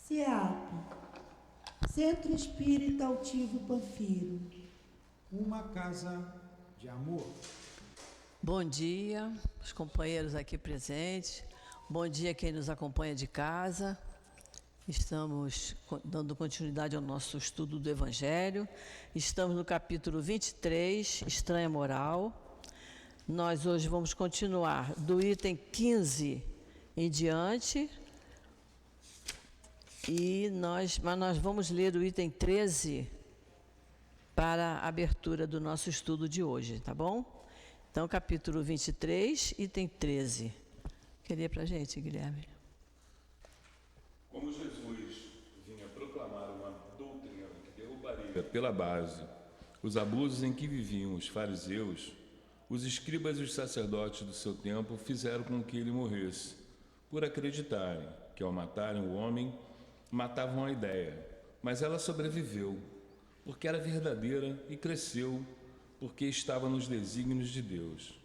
CEAP, Centro Espírita Altivo Panfiro. Uma casa de amor. Bom dia, os companheiros aqui presentes. Bom dia quem nos acompanha de casa. Estamos dando continuidade ao nosso estudo do Evangelho. Estamos no capítulo 23, Estranha Moral. Nós hoje vamos continuar do item 15 em diante. Mas nós vamos ler o item 13 para a abertura do nosso estudo de hoje, tá bom? Então, capítulo 23, item 13. Queria para a gente, Guilherme. Como Jesus vinha proclamar uma doutrina que derrubaria pela base os abusos em que viviam os fariseus, os escribas e os sacerdotes do seu tempo fizeram com que ele morresse, por acreditarem que ao matarem o homem, matavam a ideia, mas ela sobreviveu, porque era verdadeira e cresceu, porque estava nos desígnios de Deus.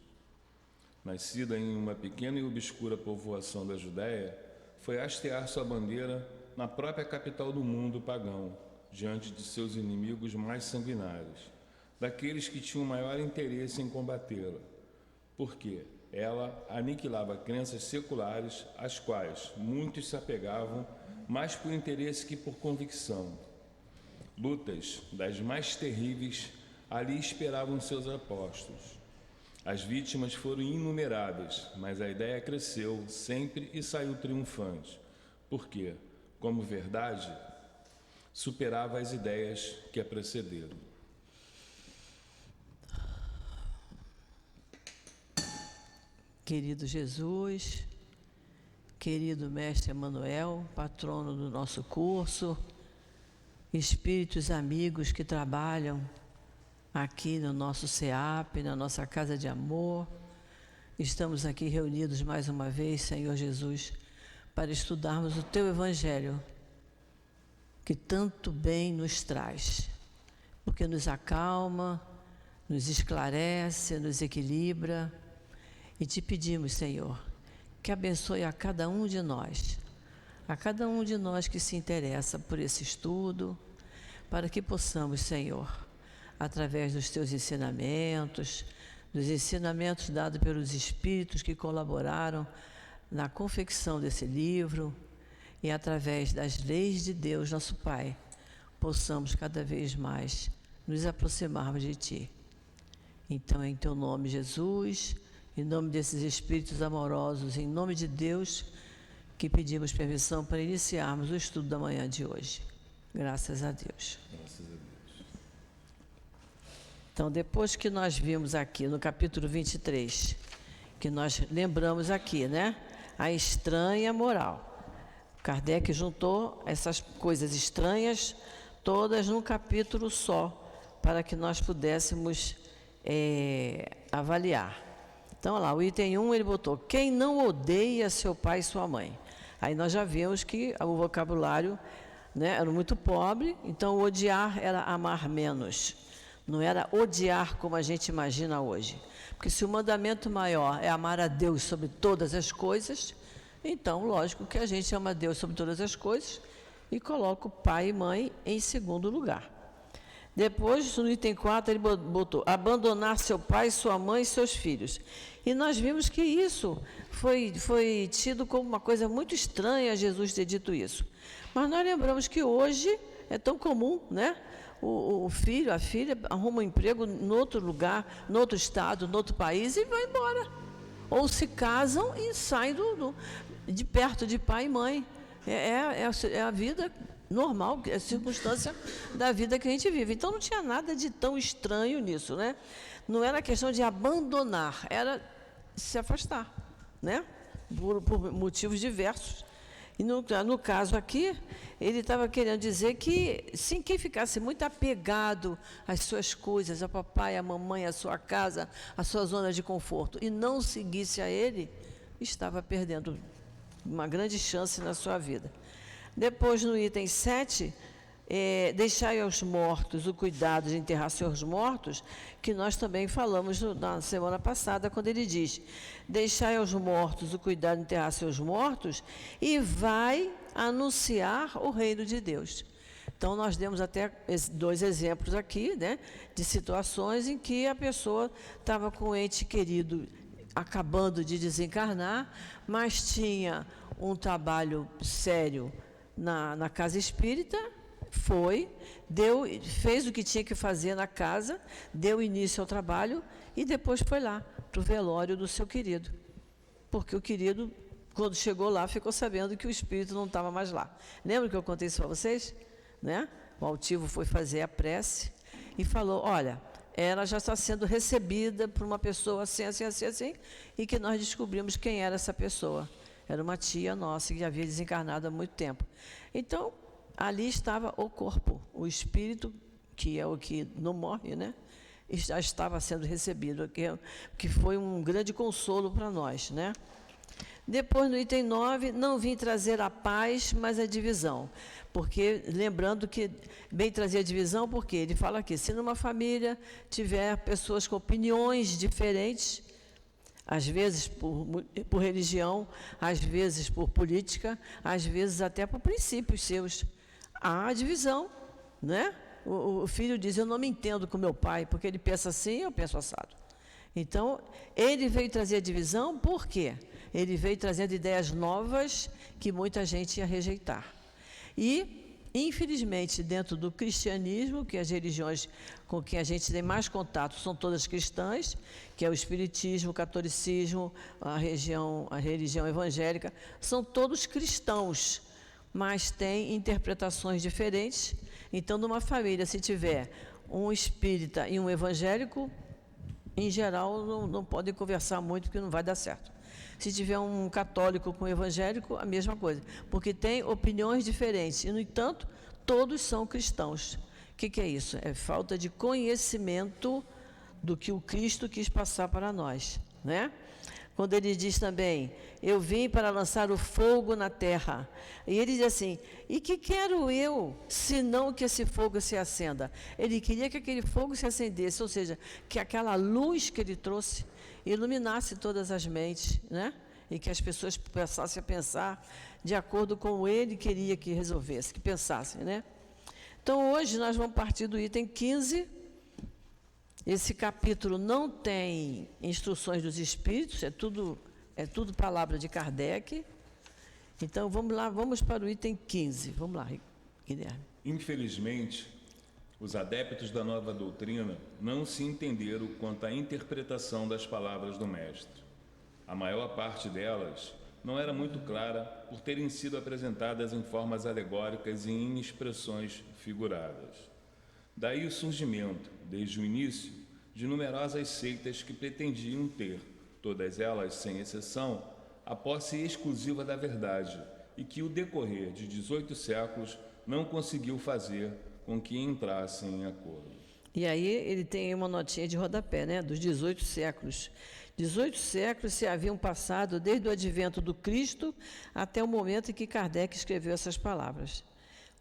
Nascida em uma pequena e obscura povoação da Judéia, foi hastear sua bandeira na própria capital do mundo pagão, diante de seus inimigos mais sanguinários, daqueles que tinham maior interesse em combatê-la, porque ela aniquilava crenças seculares, às quais muitos se apegavam mais por interesse que por convicção. Lutas das mais terríveis ali esperavam seus apóstolos. As vítimas foram inumeráveis, mas a ideia cresceu sempre e saiu triunfante, porque, como verdade, superava as ideias que a precederam. Querido Jesus, querido Mestre Emanuel, patrono do nosso curso, espíritos amigos que trabalham aqui no nosso CEAP, na nossa Casa de Amor, estamos aqui reunidos mais uma vez, Senhor Jesus, para estudarmos o Teu Evangelho, que tanto bem nos traz, porque nos acalma, nos esclarece, nos equilibra, e te pedimos, Senhor, que abençoe a cada um de nós que se interessa por esse estudo, para que possamos, Senhor, através dos teus ensinamentos, dos ensinamentos dados pelos espíritos que colaboraram na confecção desse livro, e através das leis de Deus, nosso Pai, possamos cada vez mais nos aproximarmos de Ti. Então, em Teu nome, Jesus, em nome desses espíritos amorosos, em nome de Deus, que pedimos permissão para iniciarmos o estudo da manhã de hoje. Graças a Deus. Graças a Deus. Então, depois que nós vimos aqui no capítulo 23, que nós lembramos aqui, né? A estranha moral. Kardec juntou essas coisas estranhas todas num capítulo só, para que nós pudéssemos avaliar. Então, olha lá, o item 1 ele botou: quem não odeia seu pai e sua mãe? Aí nós já vimos que o vocabulário, né, era muito pobre, então odiar era amar menos. Não era odiar como a gente imagina hoje. Porque se o mandamento maior é amar a Deus sobre todas as coisas, então, lógico que a gente ama a Deus sobre todas as coisas e coloca o pai e mãe em segundo lugar. Depois, no item 4, ele botou: abandonar seu pai, sua mãe e seus filhos. E nós vimos que isso foi tido como uma coisa muito estranha, Jesus ter dito isso. Mas nós lembramos que hoje é tão comum, né? O filho, a filha arruma um emprego em outro lugar, em outro estado, em outro país e vai embora. Ou se casam e saem de perto de pai e mãe. É a vida normal, é a circunstância da vida que a gente vive. Então não tinha nada de tão estranho nisso, né? Não era questão de abandonar, era se afastar, né? Por motivos diversos. E no caso aqui, ele estava querendo dizer que, sim, quem ficasse muito apegado às suas coisas, ao papai, à mamãe, à sua casa, à sua zona de conforto, e não seguisse a ele, estava perdendo uma grande chance na sua vida. Depois, no item 7, deixai aos mortos o cuidado de enterrar seus mortos, que nós também falamos na semana passada, quando ele diz: deixai aos mortos o cuidado de enterrar seus mortos e vai anunciar o reino de Deus. Então, nós demos até 2 exemplos aqui, né, de situações em que a pessoa estava com um ente querido acabando de desencarnar, mas tinha um trabalho sério na casa espírita, fez o que tinha que fazer na casa, deu início ao trabalho e depois foi lá para o velório do seu querido. Porque o querido, quando chegou lá, ficou sabendo que o espírito não estava mais lá. Lembra que eu contei isso para vocês? Né? O altivo foi fazer a prece e falou: olha, ela já está sendo recebida por uma pessoa assim, assim, assim, assim, e que nós descobrimos quem era essa pessoa. Era uma tia nossa que havia desencarnado há muito tempo. Então, ali estava o corpo, o espírito, que é o que não morre, né? Já estava sendo recebido, que foi um grande consolo para nós, né? Depois, no item 9, não vim trazer a paz, mas a divisão. Porque, lembrando que bem trazer a divisão, porque ele fala aqui, se numa família tiver pessoas com opiniões diferentes, às vezes por religião, às vezes por política, às vezes até por princípios seus, há divisão, né? O filho diz: eu não me entendo com meu pai, porque ele pensa assim, eu penso assado. Então, ele veio trazer a divisão, por quê? Ele veio trazendo ideias novas que muita gente ia rejeitar. E, infelizmente, dentro do cristianismo, que as religiões com que a gente tem mais contato são todas cristãs, que é o espiritismo, o catolicismo, a religião evangélica, são todos cristãos, mas têm interpretações diferentes. Então, numa família, se tiver um espírita e um evangélico, em geral, não podem conversar muito, porque não vai dar certo. Se tiver um católico com um evangélico, a mesma coisa, porque tem opiniões diferentes, e, no entanto, todos são cristãos. O que é isso? É falta de conhecimento do que o Cristo quis passar para nós, né? Quando ele diz também: eu vim para lançar o fogo na terra. E ele diz assim: e que quero eu, senão que esse fogo se acenda? Ele queria que aquele fogo se acendesse, ou seja, que aquela luz que ele trouxe iluminasse todas as mentes, né? E que as pessoas passassem a pensar de acordo com o ele queria que resolvesse, que pensassem, né? Então, hoje nós vamos partir do item 15. Esse capítulo não tem instruções dos espíritos, é tudo palavra de Kardec. Então, vamos lá, vamos para o item 15. Vamos lá, Guilherme. Infelizmente, os adeptos da nova doutrina não se entenderam quanto à interpretação das palavras do Mestre. A maior parte delas não era muito clara por terem sido apresentadas em formas alegóricas e em expressões figuradas. Daí o surgimento, desde o início, de numerosas seitas que pretendiam ter, todas elas sem exceção, a posse exclusiva da verdade e que o decorrer de 18 séculos não conseguiu fazer com que entrassem em acordo. E aí ele tem uma notinha de rodapé, né? Dos 18 séculos. 18 séculos se haviam passado desde o advento do Cristo até o momento em que Kardec escreveu essas palavras.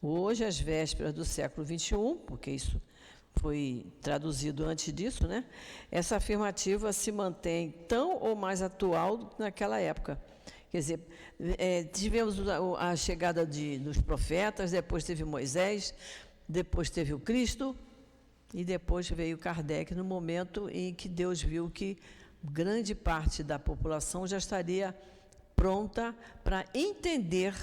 Hoje, às vésperas do século XXI, porque isso foi traduzido antes disso, né? Essa afirmativa se mantém tão ou mais atual do que naquela época. Quer dizer, tivemos a chegada dos profetas, depois teve Moisés, depois teve o Cristo, e depois veio Kardec, no momento em que Deus viu que grande parte da população já estaria pronta para entender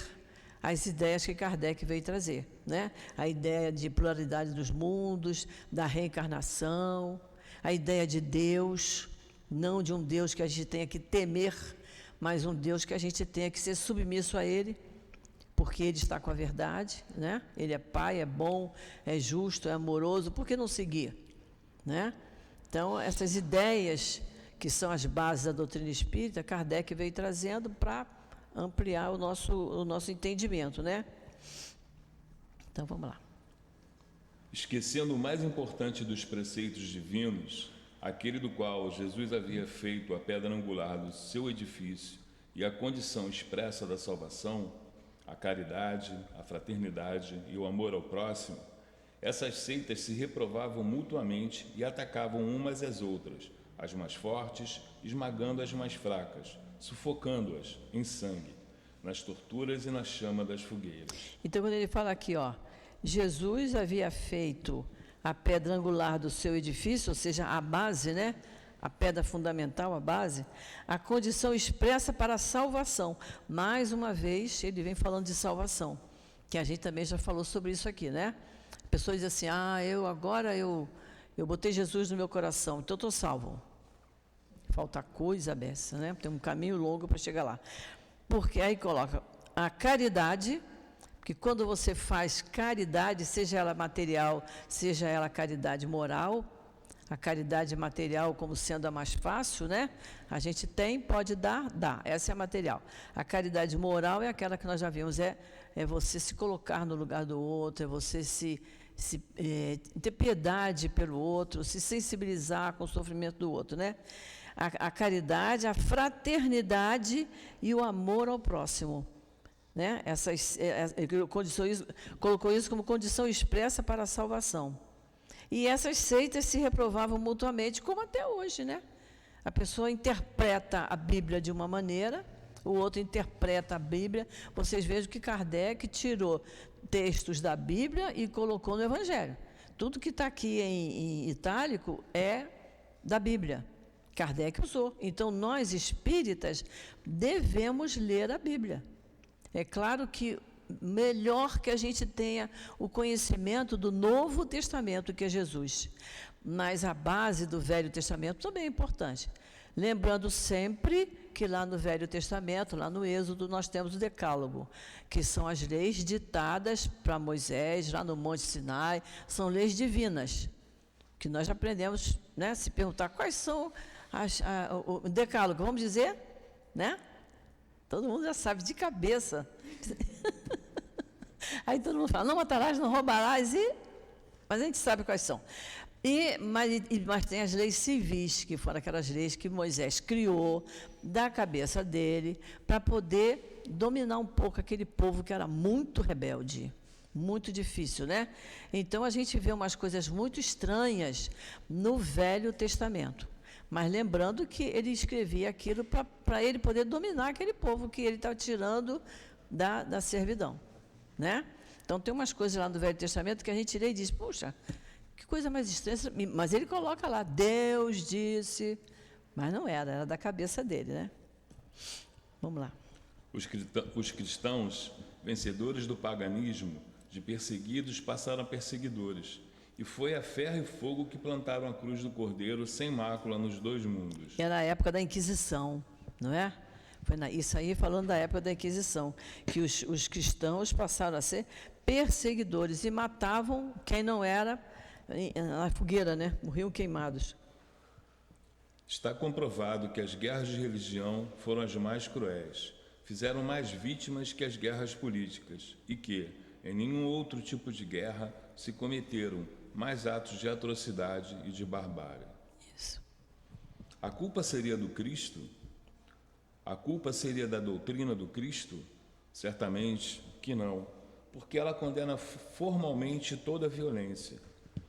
as ideias que Kardec veio trazer, né? A ideia de pluralidade dos mundos, da reencarnação, a ideia de Deus, não de um Deus que a gente tenha que temer, mas um Deus que a gente tenha que ser submisso a Ele, porque Ele está com a verdade, né? Ele é Pai, é bom, é justo, é amoroso, por que não seguir, né? Então, essas ideias que são as bases da doutrina espírita, Kardec veio trazendo para ampliar o nosso entendimento, né? Então, vamos lá. Esquecendo o mais importante dos preceitos divinos, aquele do qual Jesus havia feito a pedra angular do seu edifício e a condição expressa da salvação, a caridade, a fraternidade e o amor ao próximo, essas seitas se reprovavam mutuamente e atacavam umas às outras, as mais fortes esmagando as mais fracas, sufocando-as em sangue, nas torturas e na chama das fogueiras. Então, quando ele fala aqui, ó, Jesus havia feito a pedra angular do seu edifício, ou seja, a base, né? A pedra fundamental, a base, a condição expressa para a salvação. Mais uma vez, ele vem falando de salvação, que a gente também já falou sobre isso aqui, né? A pessoa diz assim, eu botei Jesus no meu coração, então eu estou salvo. Falta coisa dessa, né? Tem um caminho longo para chegar lá. Porque aí coloca a caridade, que quando você faz caridade, seja ela material, seja ela caridade moral, a caridade material como sendo a mais fácil, né? A gente tem, pode dar, dá. Essa é a material. A caridade moral é aquela que nós já vimos, é você se colocar no lugar do outro, é você ter piedade pelo outro, se sensibilizar com o sofrimento do outro, né? A caridade, a fraternidade e o amor ao próximo. Né? Colocou isso como condição expressa para a salvação. E essas seitas se reprovavam mutuamente, como até hoje, né? A pessoa interpreta a Bíblia de uma maneira, o outro interpreta a Bíblia. Vocês vejam que Kardec tirou textos da Bíblia e colocou no Evangelho. Tudo que está aqui em itálico é da Bíblia. Kardec usou. Então, nós espíritas devemos ler a Bíblia. É claro que melhor que a gente tenha o conhecimento do Novo Testamento, que é Jesus. Mas a base do Velho Testamento também é importante. Lembrando sempre que lá no Velho Testamento, lá no Êxodo, nós temos o Decálogo, que são as leis ditadas para Moisés, lá no Monte Sinai, são leis divinas, que nós aprendemos, né, se perguntar quais são o Decálogo, vamos dizer, né? Todo mundo já sabe de cabeça. Aí todo mundo fala, não matarás, não roubarás, mas a gente sabe quais são. Mas tem as leis civis, que foram aquelas leis que Moisés criou da cabeça dele, para poder dominar um pouco aquele povo que era muito rebelde, muito difícil, né? Então, a gente vê umas coisas muito estranhas no Velho Testamento. Mas lembrando que ele escrevia aquilo para ele poder dominar aquele povo que ele estava tirando da servidão, né? Então, tem umas coisas lá no Velho Testamento que a gente lê e diz, puxa, que coisa mais estranha. Mas ele coloca lá, Deus disse, mas não era da cabeça dele, né? Vamos lá. Os cristãos, vencedores do paganismo, de perseguidos passaram a perseguidores. E foi a ferro e fogo que plantaram a cruz do Cordeiro sem mácula nos dois mundos. Era a época da Inquisição, não é? Isso aí falando da época da Inquisição, que os cristãos passaram a ser perseguidores e matavam quem não era na fogueira, né? Morriam queimados. Está comprovado que as guerras de religião foram as mais cruéis, fizeram mais vítimas que as guerras políticas e que, em nenhum outro tipo de guerra, se cometeram mais atos de atrocidade e de barbárie. Isso. A culpa seria do Cristo? A culpa seria da doutrina do Cristo? Certamente que não, porque ela condena formalmente toda a violência.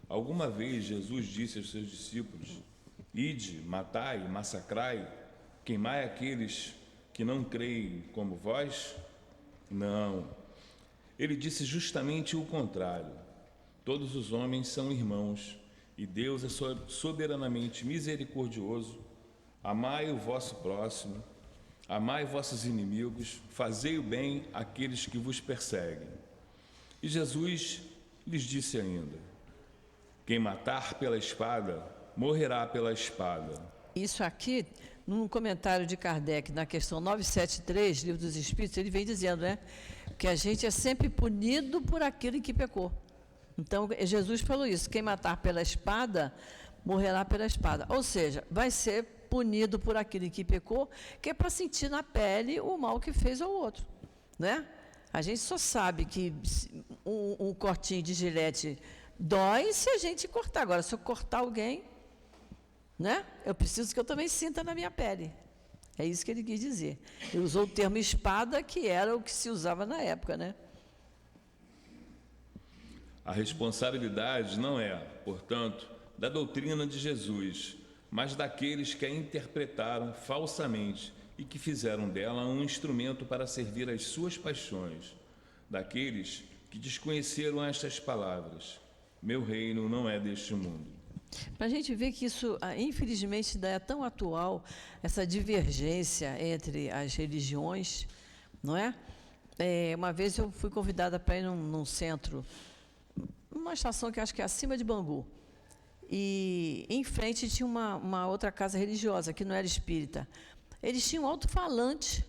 Alguma vez Jesus disse aos seus discípulos, ide, matai, massacrai, queimai aqueles que não creem como vós? Não. Ele disse justamente o contrário. Todos os homens são irmãos, e Deus é soberanamente misericordioso. Amai o vosso próximo, amai vossos inimigos, fazei o bem àqueles que vos perseguem. E Jesus lhes disse ainda, quem matar pela espada, morrerá pela espada. Isso aqui, num comentário de Kardec, na questão 973, Livro dos Espíritos, ele vem dizendo, né, que a gente é sempre punido por aquilo em que pecou. Então, Jesus falou isso, quem matar pela espada, morrerá pela espada. Ou seja, vai ser punido por aquilo em que pecou, que é para sentir na pele o mal que fez ao outro, né? A gente só sabe que um cortinho de gilete dói se a gente cortar. Agora, se eu cortar alguém, né? Eu preciso que eu também sinta na minha pele. É isso que ele quis dizer. Ele usou o termo espada, que era o que se usava na época, né? A responsabilidade não é, portanto, da doutrina de Jesus, mas daqueles que a interpretaram falsamente e que fizeram dela um instrumento para servir às suas paixões, daqueles que desconheceram estas palavras: meu reino não é deste mundo. Para a gente ver que isso, infelizmente, ainda é tão atual, essa divergência entre as religiões, não é? Uma vez eu fui convidada para ir num centro, uma estação que acho que é acima de Bangu, e em frente tinha uma outra casa religiosa, que não era espírita. Eles tinham alto-falante,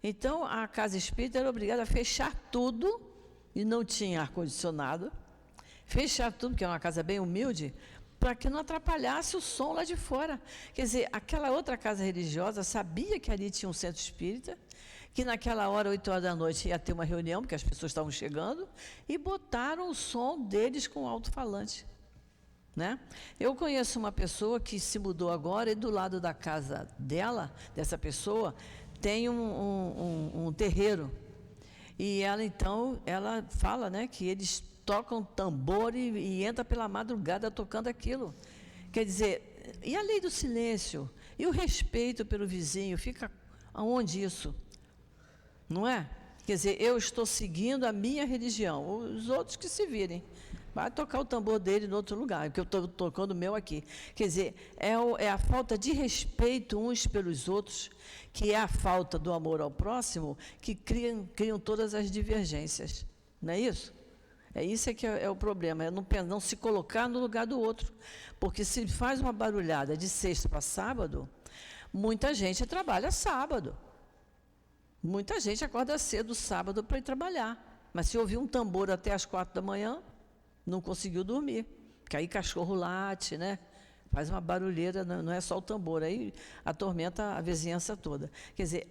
então a casa espírita era obrigada a fechar tudo, e não tinha ar-condicionado, fechar tudo, porque é uma casa bem humilde, para que não atrapalhasse o som lá de fora. Quer dizer, aquela outra casa religiosa sabia que ali tinha um centro espírita, que naquela hora, 8 horas da noite, ia ter uma reunião, porque as pessoas estavam chegando, e botaram o som deles com alto-falante. Né? Eu conheço uma pessoa que se mudou agora e do lado da casa dela, dessa pessoa, tem um terreiro. E ela, então, ela fala, né, que eles tocam tambor e entra pela madrugada tocando aquilo. Quer dizer, e a lei do silêncio? E o respeito pelo vizinho? Fica aonde isso? Não é? Quer dizer, eu estou seguindo a minha religião, os outros que se virem. Vai tocar o tambor dele em outro lugar, porque eu estou tocando o meu aqui. Quer dizer, é a falta de respeito uns pelos outros, que é a falta do amor ao próximo, que criam todas as divergências. Não é isso? É isso que é o problema, é não se colocar no lugar do outro. Porque se faz uma barulhada de sexta para sábado, muita gente trabalha sábado. Muita gente acorda cedo sábado para ir trabalhar. Mas se ouvir um tambor até as 4 da manhã, não conseguiu dormir. Porque aí cachorro late, né? Faz uma barulheira, não é só o tambor, aí atormenta a vizinhança toda. Quer dizer,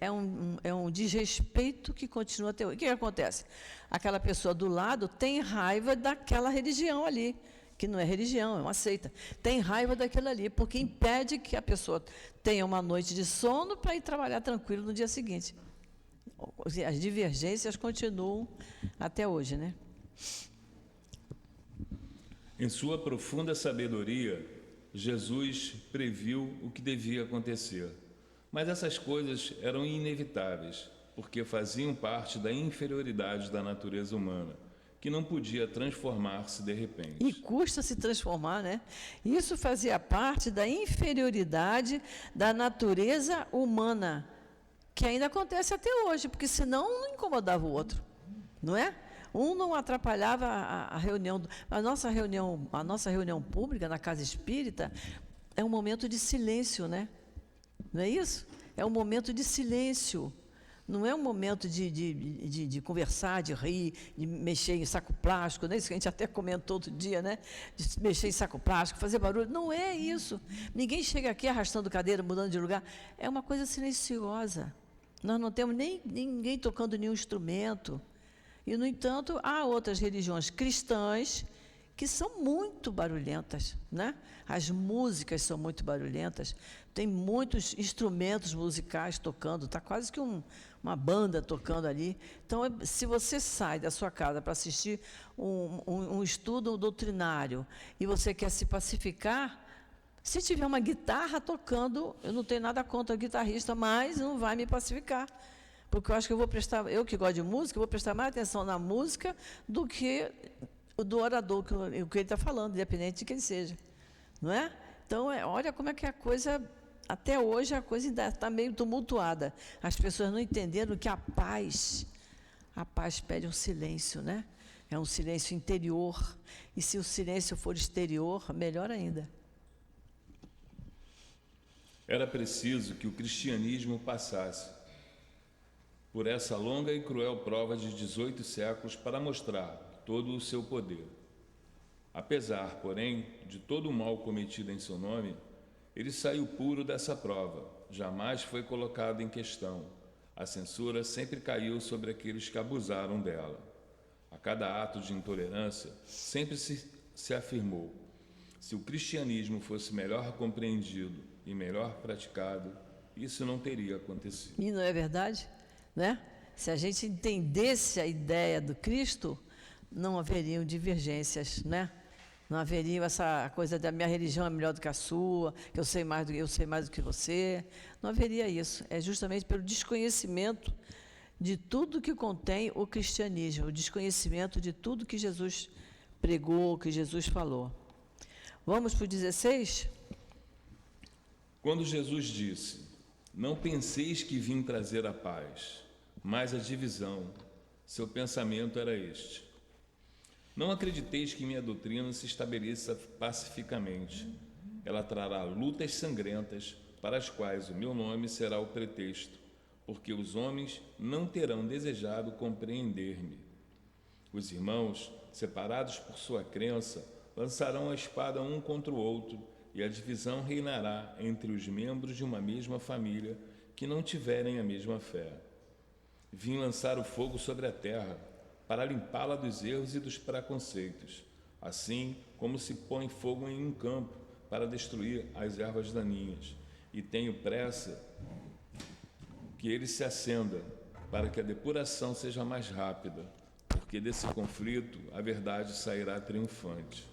é um desrespeito que continua até hoje. O que acontece? Aquela pessoa do lado tem raiva daquela religião ali, que não é religião, é uma seita. Tem raiva daquilo ali, porque impede que a pessoa tenha uma noite de sono para ir trabalhar tranquilo no dia seguinte. As divergências continuam até hoje, né? Em sua profunda sabedoria, Jesus previu o que devia acontecer. Mas essas coisas eram inevitáveis, porque faziam parte da inferioridade da natureza humana, que não podia transformar-se de repente. E custa se transformar, né? Isso fazia parte da inferioridade da natureza humana, que ainda acontece até hoje, porque senão um não incomodava o outro, não é? Um não atrapalhava a reunião. A nossa reunião pública na casa espírita é um momento de silêncio, né? Não é isso? É um momento de silêncio. Não é um momento de conversar, de rir, de mexer em saco plástico, não é isso que a gente até comentou outro dia, né? De mexer em saco plástico, fazer barulho. Não é isso. Ninguém chega aqui arrastando cadeira, mudando de lugar. É uma coisa silenciosa. Nós não temos nem ninguém tocando nenhum instrumento. E, no entanto, há outras religiões cristãs que são muito barulhentas, né? As músicas são muito barulhentas, tem muitos instrumentos musicais tocando, está quase que uma banda tocando ali. Então, se você sai da sua casa para assistir um estudo doutrinário e você quer se pacificar, se tiver uma guitarra tocando, eu não tenho nada contra o guitarrista, mas não vai me pacificar. Porque eu acho que eu que gosto de música, vou prestar mais atenção na música do que do orador, o que ele está falando, independente de quem seja. Não é? Então, olha como é que a coisa, até hoje, a coisa ainda está meio tumultuada. As pessoas não entenderam que a paz pede um silêncio, né? É um silêncio interior. E se o silêncio for exterior, melhor ainda. Era preciso que o cristianismo passasse por essa longa e cruel prova de 18 séculos para mostrar todo o seu poder. Apesar, porém, de todo o mal cometido em seu nome, ele saiu puro dessa prova, jamais foi colocado em questão. A censura sempre caiu sobre aqueles que abusaram dela. A cada ato de intolerância, sempre se afirmou: se o cristianismo fosse melhor compreendido e melhor praticado, isso não teria acontecido. E não é verdade? Né? Se a gente entendesse a ideia do Cristo, não haveriam divergências, né? Não haveria essa coisa da minha religião é melhor do que a sua, que eu sei mais do que você. Não haveria isso. É justamente pelo desconhecimento de tudo que contém o cristianismo, o desconhecimento de tudo que Jesus pregou, que Jesus falou. Vamos para o 16? Quando Jesus disse: "Não penseis que vim trazer a paz, mas a divisão", seu pensamento era este: "Não acrediteis que minha doutrina se estabeleça pacificamente. Ela trará lutas sangrentas, para as quais o meu nome será o pretexto, porque os homens não terão desejado compreender-me. Os irmãos, separados por sua crença, lançarão a espada um contra o outro, e a divisão reinará entre os membros de uma mesma família que não tiverem a mesma fé. Vim lançar o fogo sobre a terra, para limpá-la dos erros e dos preconceitos, assim como se põe fogo em um campo para destruir as ervas daninhas, e tenho pressa que ele se acenda, para que a depuração seja mais rápida, porque desse conflito a verdade sairá triunfante.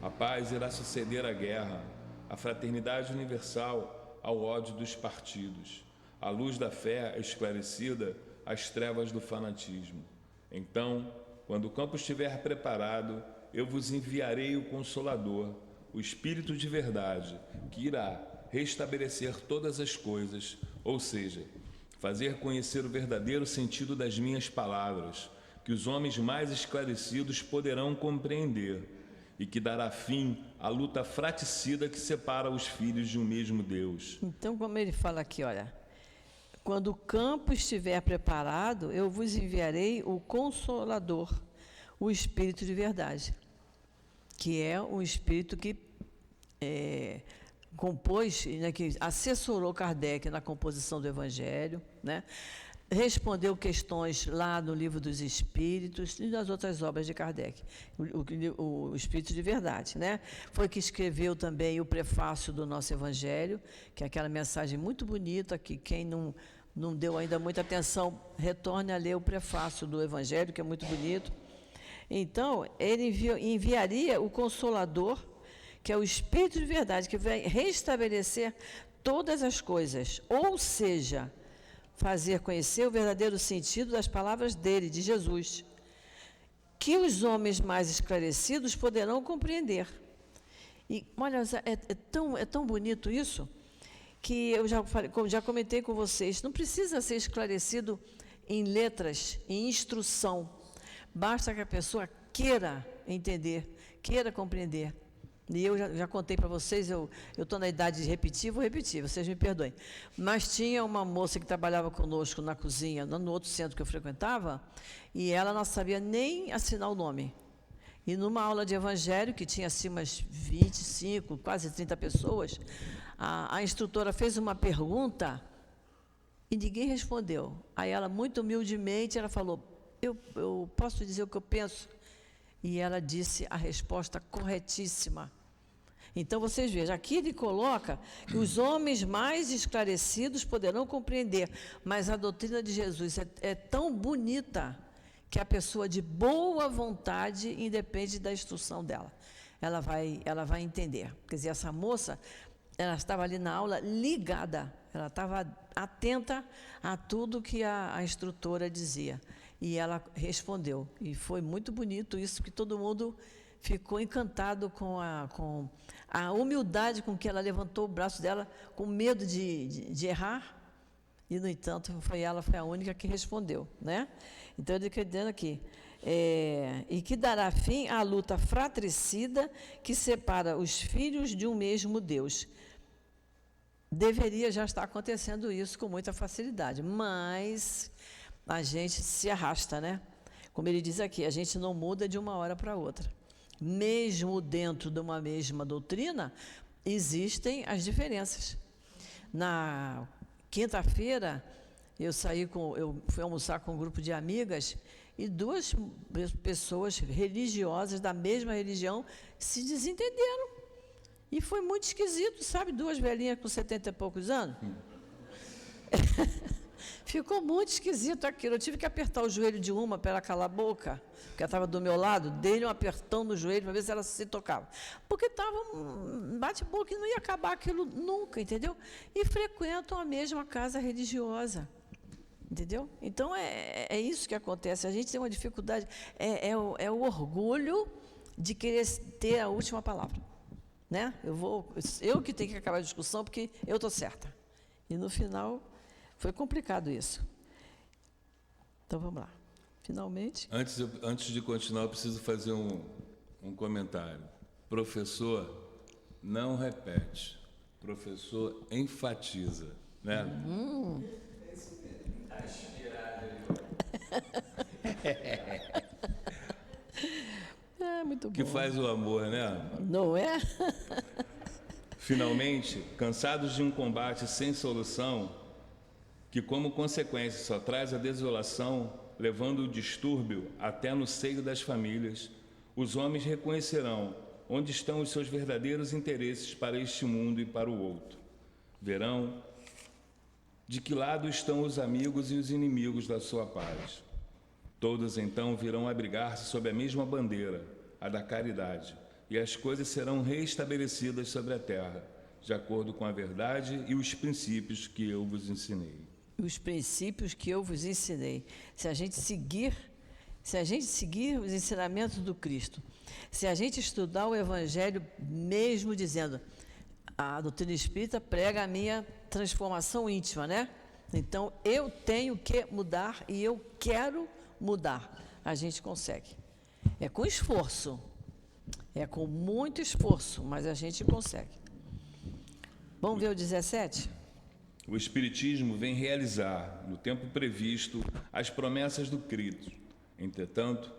A paz irá suceder à guerra, a fraternidade universal ao ódio dos partidos, a luz da fé esclarecida às trevas do fanatismo. Então, quando o campo estiver preparado, eu vos enviarei o Consolador, o Espírito de verdade, que irá restabelecer todas as coisas, ou seja, fazer conhecer o verdadeiro sentido das minhas palavras, que os homens mais esclarecidos poderão compreender, e que dará fim à luta fratricida que separa os filhos de um mesmo Deus. Então, como ele fala aqui, olha, quando o campo estiver preparado, eu vos enviarei o Consolador, o Espírito de verdade, que é o Espírito que compôs, né, que assessorou Kardec na composição do Evangelho, né? Respondeu questões lá no Livro dos Espíritos e nas outras obras de Kardec, o Espírito de Verdade, né? Foi que escreveu também o prefácio do nosso Evangelho, que é aquela mensagem muito bonita, que quem não deu ainda muita atenção, retorne a ler o prefácio do Evangelho, que é muito bonito. Então, ele enviaria o Consolador, que é o Espírito de Verdade, que vai restabelecer todas as coisas, ou seja, fazer conhecer o verdadeiro sentido das palavras dele, de Jesus, que os homens mais esclarecidos poderão compreender. E, olha, é tão bonito isso, que eu já comentei com vocês, não precisa ser esclarecido em letras, em instrução, basta que a pessoa queira entender, queira compreender. E eu já contei para vocês, eu estou na idade de repetir, vou repetir, vocês me perdoem. Mas tinha uma moça que trabalhava conosco na cozinha, no outro centro que eu frequentava, e ela não sabia nem assinar o nome. E numa aula de evangelho, que tinha assim umas 25, quase 30 pessoas, a instrutora fez uma pergunta e ninguém respondeu. Aí ela, muito humildemente, ela falou, eu posso dizer o que eu penso? E ela disse a resposta corretíssima. Então, vocês vejam, aqui ele coloca que os homens mais esclarecidos poderão compreender, mas a doutrina de Jesus é tão bonita que a pessoa de boa vontade independe da instrução dela. Ela vai entender. Quer dizer, essa moça, ela estava ali na aula ligada, ela estava atenta a tudo que a instrutora dizia. E ela respondeu. E foi muito bonito isso, que todo mundo ficou encantado com a humildade com que ela levantou o braço dela, com medo de errar. E, no entanto, ela foi a única que respondeu, né? Então, ele está dizendo aqui, e que dará fim à luta fratricida que separa os filhos de um mesmo Deus. Deveria já estar acontecendo isso com muita facilidade, mas a gente se arrasta, né? Como ele diz aqui, a gente não muda de uma hora para outra. Mesmo dentro de uma mesma doutrina, existem as diferenças. Na quinta-feira, eu fui almoçar com um grupo de amigas e duas pessoas religiosas da mesma religião se desentenderam. E foi muito esquisito, sabe? Duas velhinhas com 70 e poucos anos. Ficou muito esquisito aquilo. Eu tive que apertar o joelho de uma para ela calar a boca, porque ela estava do meu lado, dei um apertão no joelho para ver se ela se tocava. Porque estava um bate-boca e não ia acabar aquilo nunca, entendeu? E frequentam a mesma casa religiosa, entendeu? Então, é isso que acontece. A gente tem uma dificuldade, é o orgulho de querer ter a última palavra, né? Eu que tenho que acabar a discussão porque eu estou certa. E no final foi complicado isso. Então vamos lá. Finalmente. Antes de continuar, eu preciso fazer um comentário. Professor não repete, professor enfatiza, né? Muito bom. Que faz o amor, né? Não é? Finalmente, cansados de um combate sem solução, que como consequência só traz a desolação, levando o distúrbio até no seio das famílias, os homens reconhecerão onde estão os seus verdadeiros interesses para este mundo e para o outro. Verão de que lado estão os amigos e os inimigos da sua paz. Todos então virão abrigar-se sob a mesma bandeira, a da caridade, e as coisas serão reestabelecidas sobre a terra, de acordo com a verdade e os princípios que eu vos ensinei. Os princípios que eu vos ensinei. Se a gente seguir os ensinamentos do Cristo, se a gente estudar o Evangelho, mesmo dizendo, a doutrina espírita prega a minha transformação íntima, né? Então, eu tenho que mudar e eu quero mudar. A gente consegue. É com esforço. É com muito esforço, mas a gente consegue. Vamos ver o 17? O Espiritismo vem realizar, no tempo previsto, as promessas do Cristo. Entretanto,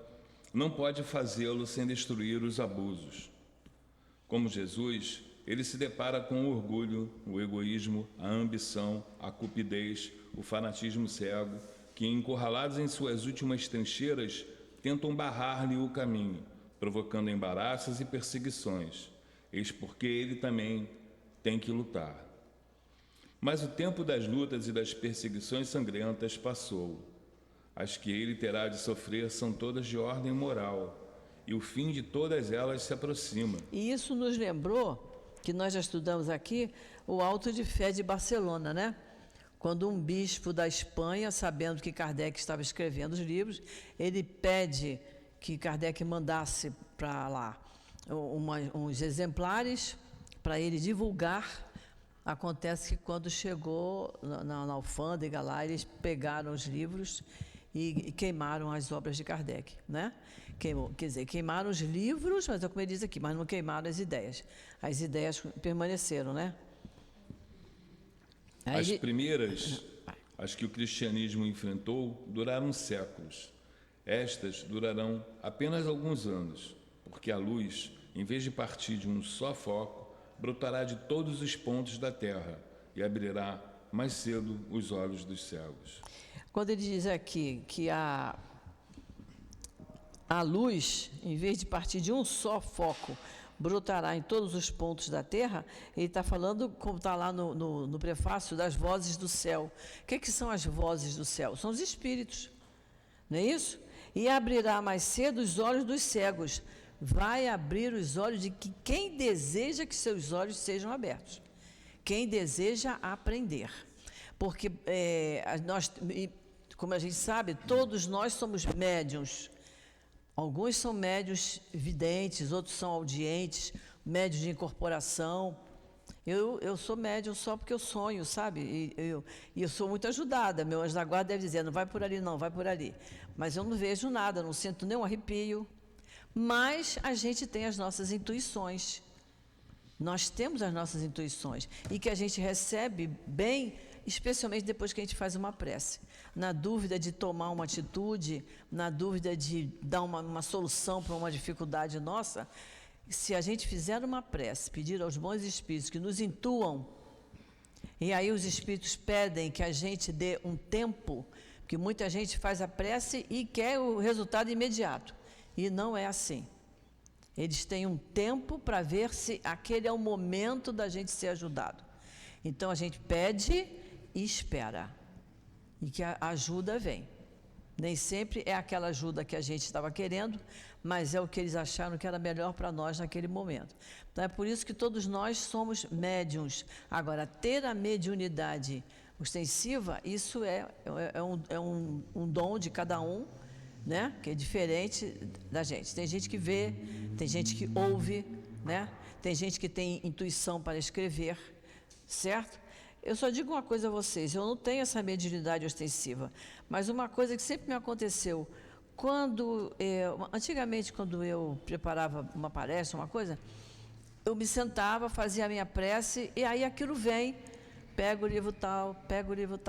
não pode fazê-lo sem destruir os abusos. Como Jesus, ele se depara com o orgulho, o egoísmo, a ambição, a cupidez, o fanatismo cego, que, encurralados em suas últimas trincheiras, tentam barrar-lhe o caminho, provocando embaraços e perseguições. Eis porque ele também tem que lutar. Mas o tempo das lutas e das perseguições sangrentas passou. As que ele terá de sofrer são todas de ordem moral, e o fim de todas elas se aproxima. E isso nos lembrou, que nós já estudamos aqui, o Auto de Fé de Barcelona, né? Quando um bispo da Espanha, sabendo que Kardec estava escrevendo os livros, ele pede que Kardec mandasse para lá uns exemplares para ele divulgar. Acontece que quando chegou na alfândega lá, eles pegaram os livros e queimaram as obras de Kardec, né? Queimaram os livros, mas é como ele diz aqui, mas não queimaram as ideias. As ideias permaneceram, né? As primeiras, as que o cristianismo enfrentou, duraram séculos. Estas durarão apenas alguns anos, porque a luz, em vez de partir de um só foco, brotará de todos os pontos da terra e abrirá mais cedo os olhos dos cegos. Quando ele diz aqui que a luz, em vez de partir de um só foco, brotará em todos os pontos da terra, ele está falando, como está lá no prefácio, das vozes do céu. O que são as vozes do céu? São os espíritos, não é isso? E abrirá mais cedo os olhos dos cegos. Vai abrir os olhos de quem deseja que seus olhos sejam abertos. Quem deseja aprender. Porque nós, como a gente sabe, todos nós somos médiuns. Alguns são médiuns videntes, outros são audientes, médiuns de incorporação. Eu sou médium só porque eu sonho, sabe? E eu sou muito ajudada. Meu anjo da guarda deve dizer, não vai por ali não, vai por ali. Mas eu não vejo nada, não sinto nenhum arrepio. Mas a gente tem as nossas intuições. Nós temos as nossas intuições. E que a gente recebe bem, especialmente depois que a gente faz uma prece. Na dúvida de tomar uma atitude, na dúvida de dar uma solução para uma dificuldade nossa, se a gente fizer uma prece, pedir aos bons espíritos que nos intuam, e aí os espíritos pedem que a gente dê um tempo, porque muita gente faz a prece e quer o resultado imediato. E não é assim. Eles têm um tempo para ver se aquele é o momento da gente ser ajudado. Então, a gente pede e espera. e que a ajuda vem. Nem sempre é aquela ajuda que a gente estava querendo, mas é o que eles acharam que era melhor para nós naquele momento. Então, é por isso que todos nós somos médiuns. Agora, ter a mediunidade ostensiva, isso é um dom de cada um, né? Que é diferente da gente. Tem gente que vê, tem gente que ouve, né? Tem gente que tem intuição para escrever, certo? Eu só digo uma coisa a vocês, eu não tenho essa mediunidade ostensiva, mas uma coisa que sempre me aconteceu, antigamente, quando eu preparava uma palestra, uma coisa, eu me sentava, fazia a minha prece, e aí aquilo vem, pega o livro tal,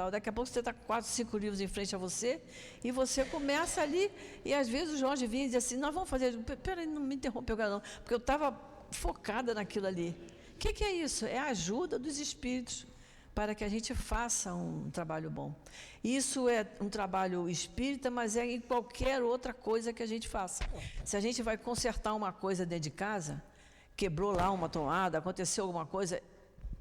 daqui a pouco você está com 4, 5 livros em frente a você, e você começa ali, e às vezes o Jorge vinha e dizia assim, nós vamos fazer, peraí, não me interrompe agora não, porque eu estava focada naquilo ali. O que é isso? É a ajuda dos espíritos, para que a gente faça um trabalho bom. Isso é um trabalho espírita, mas é em qualquer outra coisa que a gente faça. Se a gente vai consertar uma coisa dentro de casa, quebrou lá uma tomada, aconteceu alguma coisa,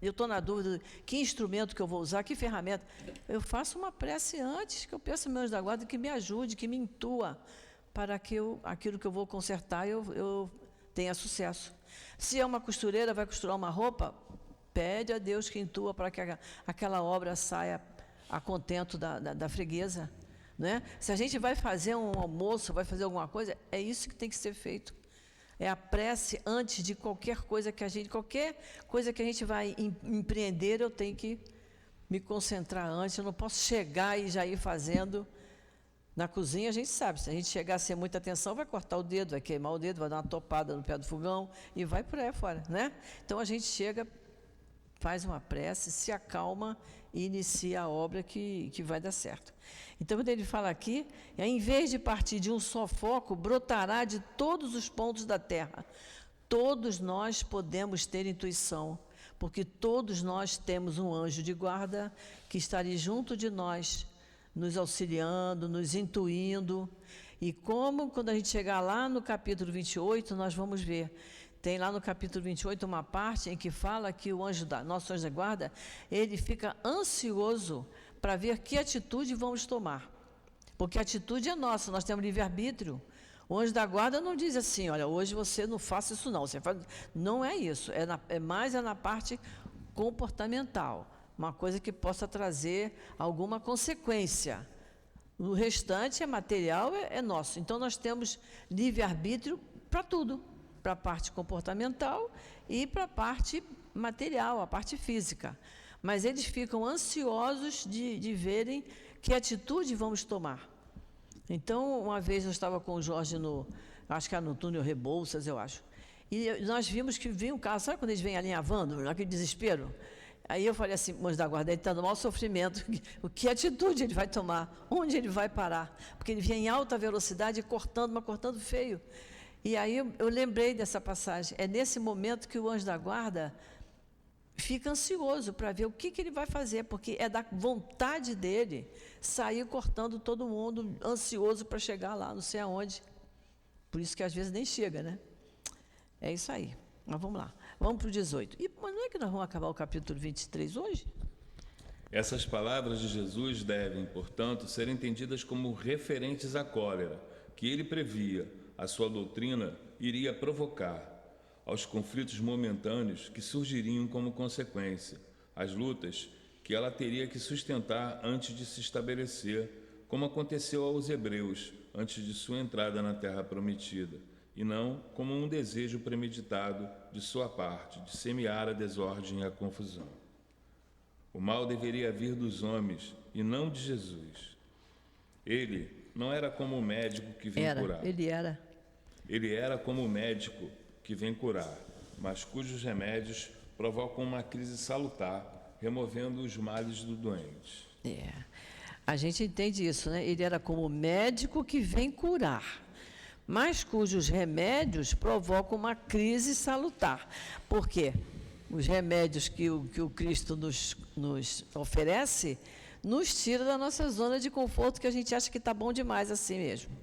eu estou na dúvida, que instrumento que eu vou usar, que ferramenta, eu faço uma prece antes, que eu peço ao meu anjo da guarda que me ajude, que me intua, para que aquilo que eu vou consertar, eu tenha sucesso. Se é uma costureira, vai costurar uma roupa, pede a Deus que intua para que aquela obra saia a contento da freguesa, né? Se a gente vai fazer um almoço, vai fazer alguma coisa, é isso que tem que ser feito. É a prece antes de qualquer coisa que a gente vai empreender, eu tenho que me concentrar antes, eu não posso chegar e já ir fazendo. Na cozinha a gente sabe, se a gente chegar sem muita atenção, vai cortar o dedo, vai queimar o dedo, vai dar uma topada no pé do fogão e vai por aí fora, né? Então a gente chega, faz uma prece, se acalma e inicia a obra que vai dar certo. Então, quando ele fala aqui, em vez de partir de um só foco, brotará de todos os pontos da terra. Todos nós podemos ter intuição, porque todos nós temos um anjo de guarda que está ali junto de nós, nos auxiliando, nos intuindo. E como, quando a gente chegar lá no capítulo 28, nós vamos ver. Tem lá no capítulo 28 uma parte em que fala que o nosso anjo da guarda, ele fica ansioso para ver que atitude vamos tomar. Porque a atitude é nossa, nós temos livre-arbítrio. O anjo da guarda não diz assim, olha, hoje você não faça isso não. Não é isso, é mais na parte comportamental. Uma coisa que possa trazer alguma consequência. O restante é material, é nosso. Então, nós temos livre-arbítrio para tudo. Para a parte comportamental e para a parte material, a parte física. Mas eles ficam ansiosos de verem que atitude vamos tomar. Então, uma vez eu estava com o Jorge acho que era no túnel Rebouças, eu acho, e nós vimos que vinha um carro, sabe quando eles vêm alinhavando, naquele desespero? Aí eu falei assim, mas da guarda, ele está no maior sofrimento, que atitude ele vai tomar? Onde ele vai parar? Porque ele vinha em alta velocidade, cortando feio. E aí eu lembrei dessa passagem. É nesse momento que o anjo da guarda fica ansioso para ver o que ele vai fazer, porque é da vontade dele sair cortando todo mundo, ansioso para chegar lá, não sei aonde. Por isso que às vezes nem chega, né? É isso aí. Mas vamos lá. Vamos para o 18. Mas não é que nós vamos acabar o capítulo 23 hoje? Essas palavras de Jesus devem, portanto, ser entendidas como referentes à cólera, que ele previa, a sua doutrina iria provocar, aos conflitos momentâneos que surgiriam como consequência, às lutas que ela teria que sustentar antes de se estabelecer, como aconteceu aos hebreus antes de sua entrada na terra prometida, e não como um desejo premeditado de sua parte de semear a desordem e a confusão. O mal deveria vir dos homens e não de Jesus. Ele não era como o médico que vem curar. Ele era como o médico que vem curar, mas cujos remédios provocam uma crise salutar, removendo os males do doente. A gente entende isso, né? Ele era como o médico que vem curar, mas cujos remédios provocam uma crise salutar. Por quê? Os remédios que o Cristo nos oferece nos tira da nossa zona de conforto, que a gente acha que está bom demais assim mesmo.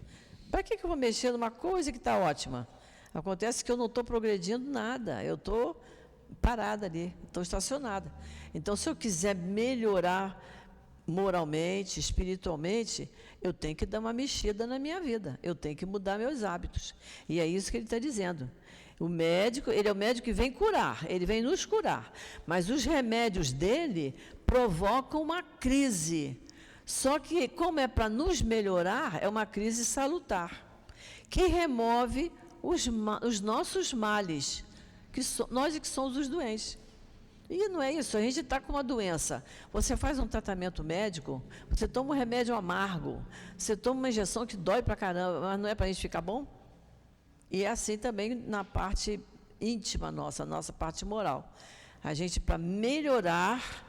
Para que eu vou mexer numa coisa que está ótima? Acontece que eu não estou progredindo nada, eu estou parada ali, estou estacionada. Então, se eu quiser melhorar moralmente, espiritualmente, eu tenho que dar uma mexida na minha vida, eu tenho que mudar meus hábitos. E é isso que ele está dizendo. O médico, ele é o médico que vem curar, ele vem nos curar, mas os remédios dele provocam uma crise. Só que, como é para nos melhorar, é uma crise salutar, que remove os nossos males, nós é que somos os doentes. E não é isso, a gente está com uma doença, você faz um tratamento médico, você toma um remédio amargo, você toma uma injeção que dói pra caramba, mas não é para a gente ficar bom? E é assim também na parte íntima nossa parte moral. A gente, para melhorar,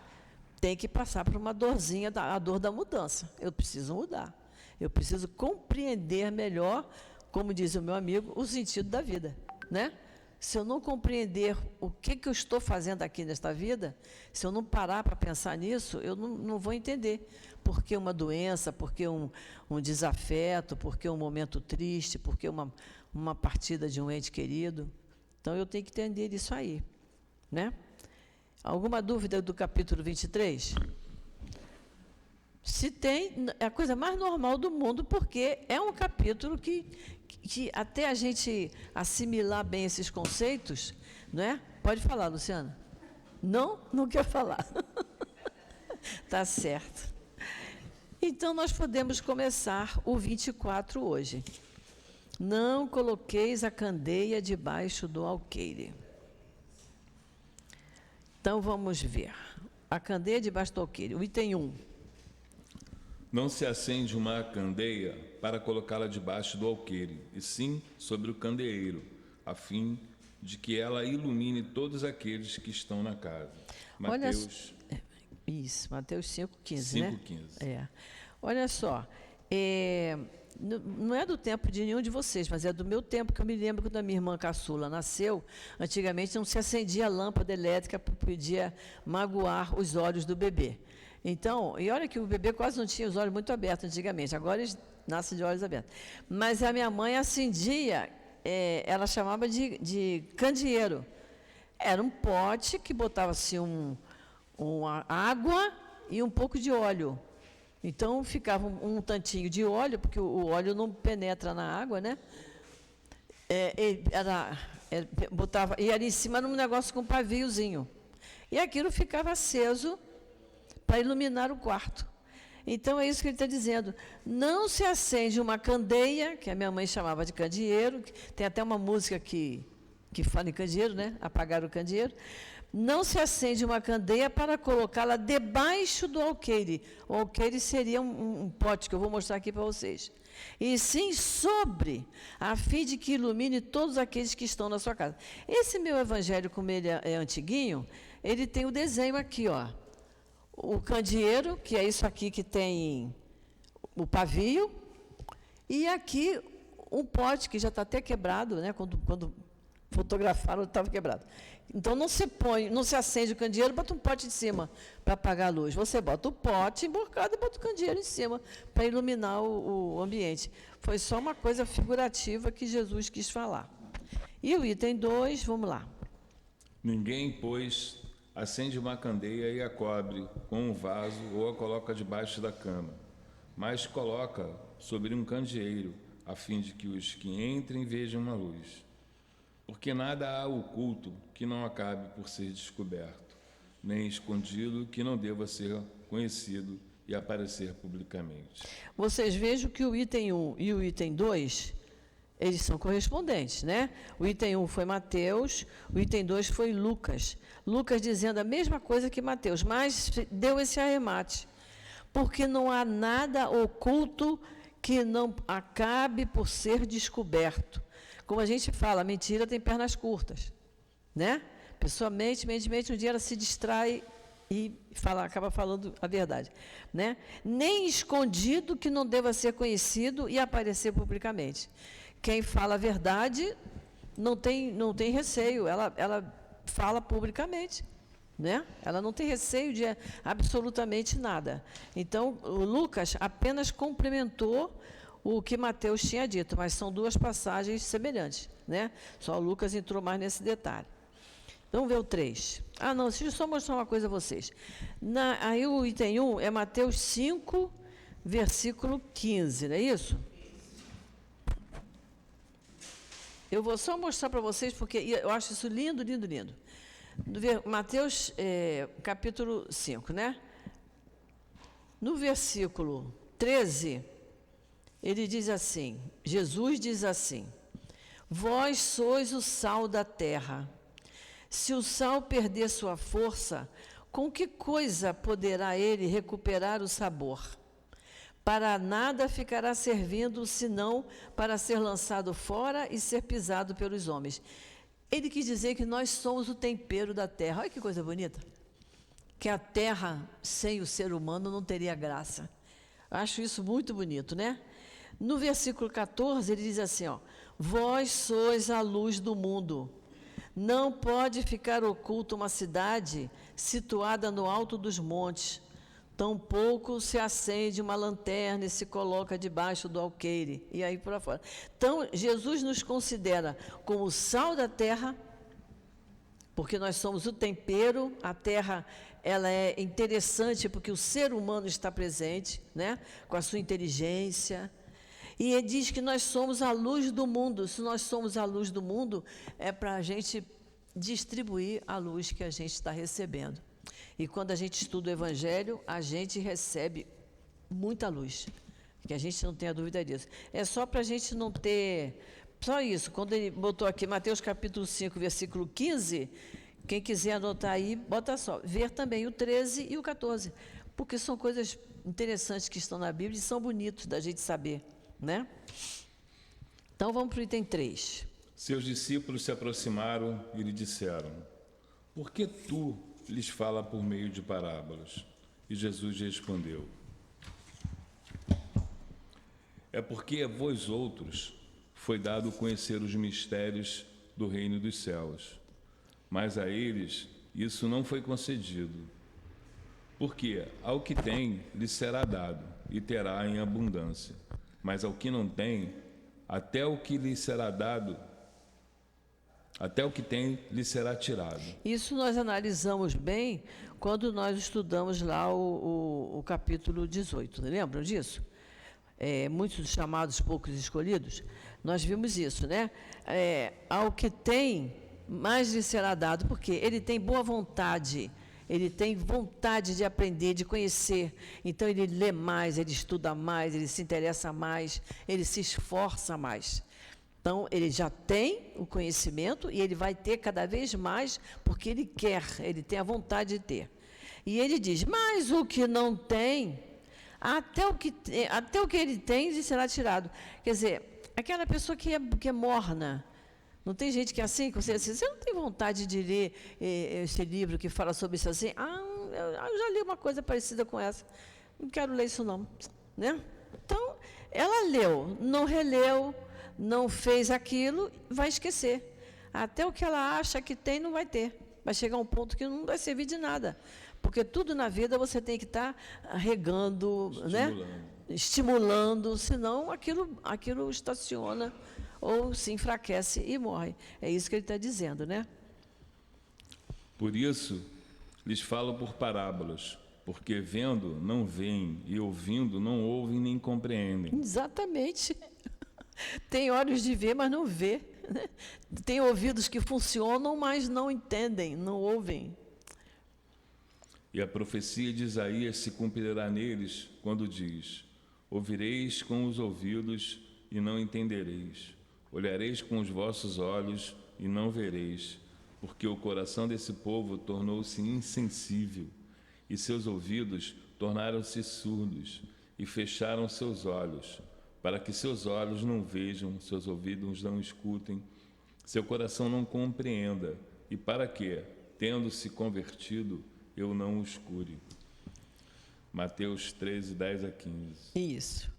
tem que passar por uma dorzinha, a dor da mudança. Eu preciso mudar, eu preciso compreender melhor, como diz o meu amigo, o sentido da vida, né? Se eu não compreender o que eu estou fazendo aqui nesta vida, se eu não parar para pensar nisso, eu não vou entender por que uma doença, por que um desafeto, por que um momento triste, por que uma partida de um ente querido. Então, eu tenho que entender isso aí, né? Alguma dúvida do capítulo 23? Se tem, é a coisa mais normal do mundo, porque é um capítulo que até a gente assimilar bem esses conceitos, não é? Pode falar, Luciana. Não? Não quer falar. Tá certo. Então, nós podemos começar o 24 hoje. Não coloqueis a candeia debaixo do alqueire. Então, vamos ver. A candeia debaixo do alqueire. O item 1. Não se acende uma candeia para colocá-la debaixo do alqueire, e sim sobre o candeeiro, a fim de que ela ilumine todos aqueles que estão na casa. Mateus... Isso, Mateus 5,15, né? 5,15. É. Olha só, não é do tempo de nenhum de vocês, mas é do meu tempo, que eu me lembro quando a minha irmã caçula nasceu, antigamente não se acendia lâmpada elétrica porque podia magoar os olhos do bebê. Então, e olha que o bebê quase não tinha os olhos muito abertos antigamente, agora eles nascem de olhos abertos. Mas a minha mãe acendia, ela chamava de candeeiro. Era um pote que botava-se uma água e um pouco de óleo. Então, ficava um tantinho de óleo, porque o óleo não penetra na água, né? Botava, e ali em cima num negócio com um paviozinho. E aquilo ficava aceso para iluminar o quarto. Então, é isso que ele está dizendo. Não se acende uma candeia, que a minha mãe chamava de candeeiro, tem até uma música que fala em candeeiro, né? Apagar o candeeiro. Não se acende uma candeia para colocá-la debaixo do alqueire. O alqueire seria um pote, que eu vou mostrar aqui para vocês. E sim sobre, a fim de que ilumine todos aqueles que estão na sua casa. Esse meu evangelho, como ele é antiguinho, ele tem o desenho aqui, ó. O candeeiro, que é isso aqui que tem o pavio, e aqui um pote que já está até quebrado, né? Quando fotografaram, estava quebrado. Então, não se acende o candeeiro, bota um pote de cima para apagar a luz. Você bota o pote emborcado e bota o candeeiro em cima para iluminar o ambiente. Foi só uma coisa figurativa que Jesus quis falar. E o item 2, vamos lá. Ninguém, pois, acende uma candeia e a cobre com um vaso ou a coloca debaixo da cama, mas coloca sobre um candeeiro, a fim de que os que entrem vejam a luz. Porque nada há oculto que não acabe por ser descoberto, nem escondido que não deva ser conhecido e aparecer publicamente. Vocês vejam que o item 1 e o item 2, eles são correspondentes, né? O item 1 foi Mateus, o item 2 foi Lucas. Lucas dizendo a mesma coisa que Mateus, mas deu esse arremate. Porque não há nada oculto que não acabe por ser descoberto. Como a gente fala, a mentira tem pernas curtas, né? A pessoa mente, um dia ela se distrai e acaba falando a verdade, né? Nem escondido que não deva ser conhecido e aparecer publicamente. Quem fala a verdade não tem receio, ela fala publicamente, né? Ela não tem receio de absolutamente nada. Então, o Lucas apenas complementou o que Mateus tinha dito, mas são duas passagens semelhantes, né? Só o Lucas entrou mais nesse detalhe. Vamos ver o 3. Ah, não, deixa eu só mostrar uma coisa a vocês. Aí o item 1 é Mateus 5, versículo 15, não é isso? Eu vou só mostrar para vocês, porque eu acho isso lindo, lindo, lindo. Mateus, capítulo 5, né? No versículo 13, ele diz assim, Jesus diz assim, vós sois o sal da terra. Se o sal perder sua força, com que coisa poderá ele recuperar o sabor? Para nada ficará servindo, senão para ser lançado fora e ser pisado pelos homens. Ele quis dizer que nós somos o tempero da terra. Olha que coisa bonita. Que a terra, sem o ser humano, não teria graça. Acho isso muito bonito, né? No versículo 14, ele diz assim, ó, vós sois a luz do mundo. Não pode ficar oculta uma cidade situada no alto dos montes. Tampouco se acende uma lanterna e se coloca debaixo do alqueire. E aí por fora. Então, Jesus nos considera como o sal da terra, porque nós somos o tempero. A terra, ela é interessante porque o ser humano está presente, né? Com a sua inteligência. E ele diz que nós somos a luz do mundo. Se nós somos a luz do mundo, é para a gente distribuir a luz que a gente está recebendo. E quando a gente estuda o Evangelho, a gente recebe muita luz, que a gente não tenha dúvida disso. É só para a gente não ter... Só isso, quando ele botou aqui, Mateus capítulo 5, versículo 15, quem quiser anotar aí, bota só. Ver também o 13 e o 14, porque são coisas interessantes que estão na Bíblia e são bonitos da gente saber, né? Então, vamos para o item 3. Seus discípulos se aproximaram e lhe disseram, por que tu lhes fala por meio de parábolas? E Jesus respondeu, é porque a vós outros foi dado conhecer os mistérios do reino dos céus, mas a eles isso não foi concedido. Porque ao que tem lhe será dado e terá em abundância, mas ao que não tem, até o que lhe será dado, até o que tem lhe será tirado. Isso nós analisamos bem quando nós estudamos lá o capítulo 18, lembram disso? Muitos chamados, poucos escolhidos, nós vimos isso, né? Ao que tem, mais lhe será dado, porque ele tem boa vontade, ele tem vontade de aprender, de conhecer, então ele lê mais, ele estuda mais, ele se interessa mais, ele se esforça mais. Então, ele já tem o conhecimento e ele vai ter cada vez mais, porque ele quer, ele tem a vontade de ter. E ele diz, mas o que não tem, até o que ele tem, lhe será tirado. Quer dizer, aquela pessoa que é morna, não tem gente que é assim, que você não tem vontade de ler esse livro que fala sobre isso assim? Eu já li uma coisa parecida com essa, não quero ler isso não, né? Então, ela leu, não releu, não fez aquilo, vai esquecer. Até o que ela acha que tem, não vai ter. Vai chegar um ponto que não vai servir de nada. Porque tudo na vida você tem que estar regando, né? Estimulando, senão aquilo estaciona ou se enfraquece e morre. É isso que ele está dizendo, né? Por isso, lhes falo por parábolas, porque vendo, não veem, e ouvindo, não ouvem nem compreendem. Exatamente. Tem olhos de ver, mas não vê. Tem ouvidos que funcionam, mas não entendem, não ouvem. E a profecia de Isaías se cumprirá neles, quando diz, ouvireis com os ouvidos e não entendereis, olhareis com os vossos olhos e não vereis, porque o coração desse povo tornou-se insensível, e seus ouvidos tornaram-se surdos, e fecharam seus olhos, para que seus olhos não vejam, seus ouvidos não escutem, seu coração não compreenda, e para que, tendo-se convertido, eu não os cure. Mateus 13, 10 a 15. Isso.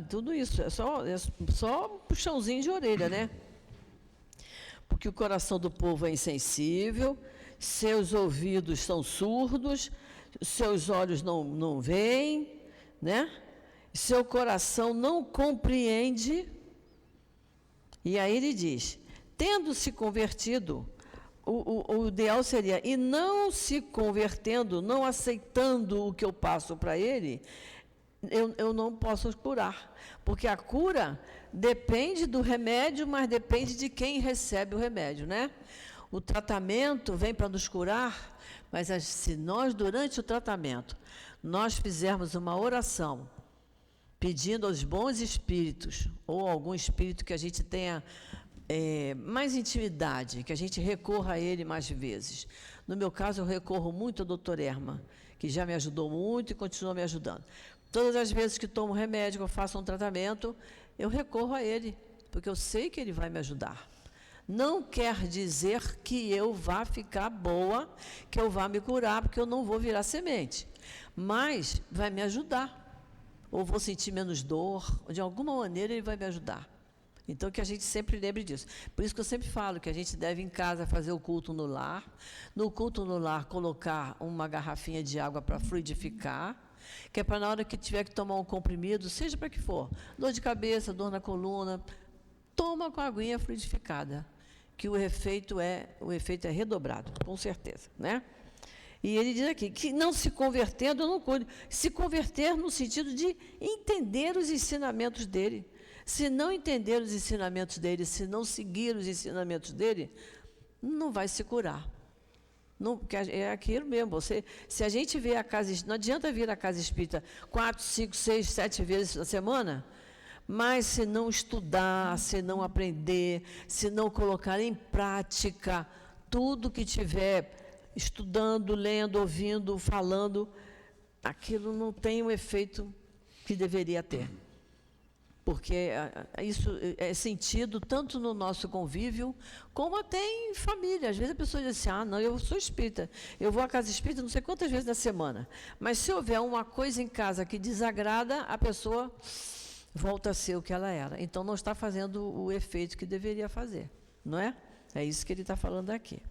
Tudo isso, é só um puxãozinho de orelha, né? Porque o coração do povo é insensível, seus ouvidos são surdos, seus olhos não veem, né? Seu coração não compreende. E aí ele diz, tendo se convertido, o ideal seria, e não se convertendo, não aceitando o que eu passo para ele, eu não posso curar. Porque a cura depende do remédio, mas depende de quem recebe o remédio, né? O tratamento vem para nos curar, mas se nós, durante o tratamento, nós fizermos uma oração, pedindo aos bons espíritos, ou algum espírito que a gente tenha mais intimidade, que a gente recorra a ele mais vezes. No meu caso, eu recorro muito ao Dr. Erma, que já me ajudou muito e continua me ajudando. Todas as vezes que tomo remédio, que eu faço um tratamento, eu recorro a ele, porque eu sei que ele vai me ajudar. Não quer dizer que eu vá ficar boa, que eu vá me curar, porque eu não vou virar semente. Mas vai me ajudar. Ou vou sentir menos dor, ou de alguma maneira ele vai me ajudar. Então, que a gente sempre lembre disso. Por isso que eu sempre falo que a gente deve, em casa, fazer o culto no lar. No culto no lar, colocar uma garrafinha de água para fluidificar, que é para na hora que tiver que tomar um comprimido, seja para que for, dor de cabeça, dor na coluna, toma com a aguinha fluidificada, que o efeito é redobrado, com certeza, né? E ele diz aqui, que não se convertendo, eu não cure. Se converter no sentido de entender os ensinamentos dele. Se não entender os ensinamentos dele, se não seguir os ensinamentos dele, não vai se curar. Não, é aquilo mesmo. Se a gente vê a casa, não adianta vir à casa espírita 4, 5, 6, 7 vezes na semana, mas se não estudar, se não aprender, se não colocar em prática tudo que tiver estudando, lendo, ouvindo, falando, aquilo não tem o efeito que deveria ter. Porque isso é sentido tanto no nosso convívio, como até em família. Às vezes a pessoa diz assim, não, eu sou espírita, eu vou à casa espírita não sei quantas vezes na semana. Mas se houver uma coisa em casa que desagrada, a pessoa volta a ser o que ela era. Então, não está fazendo o efeito que deveria fazer, não é? É isso que ele está falando aqui.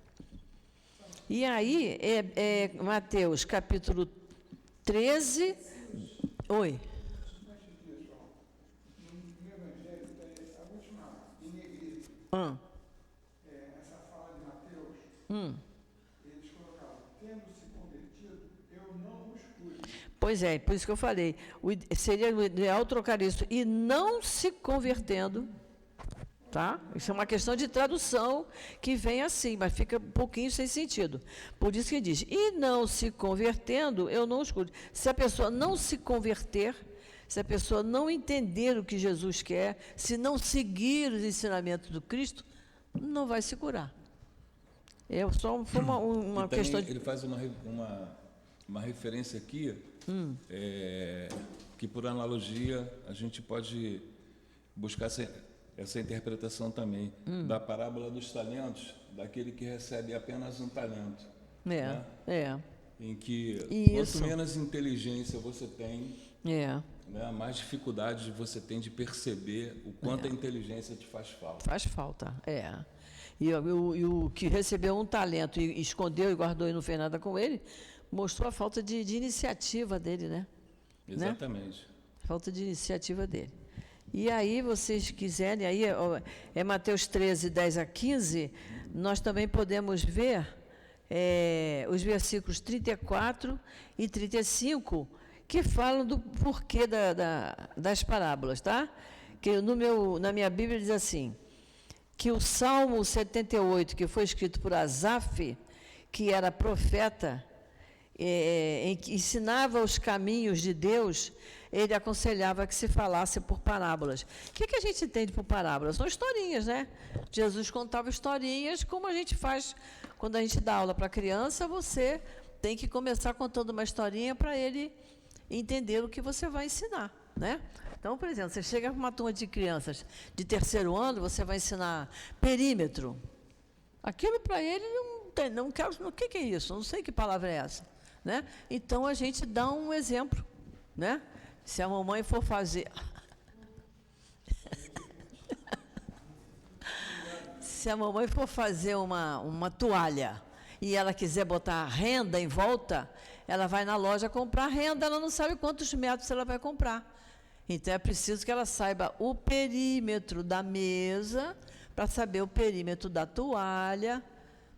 E aí, Mateus, capítulo 13... Oi. Essa fala de Mateus, eles colocavam, tendo-se convertido, eu não os curo. Pois é, por isso que eu falei, seria o ideal trocar isso, e não se convertendo, tá? Isso é uma questão de tradução que vem assim, mas fica um pouquinho sem sentido. Por isso que diz, e não se convertendo, eu não os curo. Se a pessoa não se converter, se a pessoa não entender o que Jesus quer, se não seguir os ensinamentos do Cristo, não vai se curar. Foi uma questão de... Ele faz uma referência aqui, que por analogia a gente pode buscar essa interpretação também, da parábola dos talentos, daquele que recebe apenas um talento. Em que quanto menos inteligência você tem, né, mais dificuldade você tem de perceber o quanto a inteligência te faz falta. Faz falta, E o que recebeu um talento e escondeu e guardou e não fez nada com ele, mostrou a falta de iniciativa dele, né? Exatamente. Né? Falta de iniciativa dele. E aí, vocês quiserem, aí é Mateus 13, 10 a 15, nós também podemos ver os versículos 34 e 35, que falam do porquê das parábolas, tá? Que na minha Bíblia diz assim, que o Salmo 78, que foi escrito por Asaf, que era profeta, em que ensinava os caminhos de Deus, ele aconselhava que se falasse por parábolas. O que a gente entende por parábolas? São historinhas, né? Jesus contava historinhas, como a gente faz quando a gente dá aula para criança, você tem que começar contando uma historinha para ele entender o que você vai ensinar, né? Então, por exemplo, você chega para uma turma de crianças de 3º ano, você vai ensinar perímetro. Aquilo para ele não quero, o que é isso? Não sei que palavra é essa, né? Então a gente dá um exemplo, né? Se a mamãe for fazer se a mamãe for fazer uma toalha e ela quiser botar renda em volta, ela vai na loja comprar renda, ela não sabe quantos metros ela vai comprar. Então, é preciso que ela saiba o perímetro da mesa, para saber o perímetro da toalha,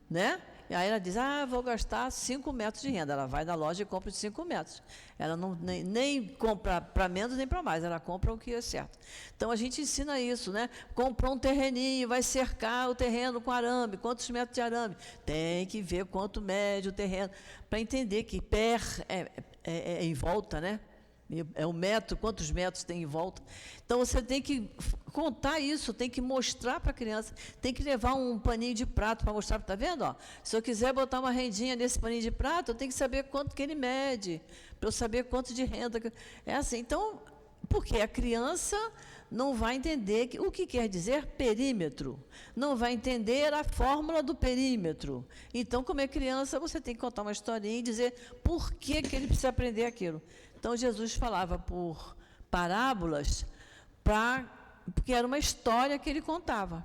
né? E aí ela diz, vou gastar 5 metros de renda. Ela vai na loja e compra de 5 metros. Ela não, nem compra para menos nem para mais, ela compra o que é certo. Então, a gente ensina isso, né? Comprou um terreninho, vai cercar o terreno com arame. Quantos metros de arame? Tem que ver quanto mede o terreno, para entender que pé é em volta, né? É um metro, quantos metros tem em volta. Então, você tem que contar isso, tem que mostrar para a criança, tem que levar um paninho de prato para mostrar, está vendo? Ó, se eu quiser botar uma rendinha nesse paninho de prato, eu tenho que saber quanto que ele mede, para eu saber quanto de renda. É assim, então, porque a criança não vai entender o que quer dizer perímetro, não vai entender a fórmula do perímetro. Então, como é criança, você tem que contar uma historinha e dizer por que ele precisa aprender aquilo. Então, Jesus falava por parábolas, porque era uma história que ele contava.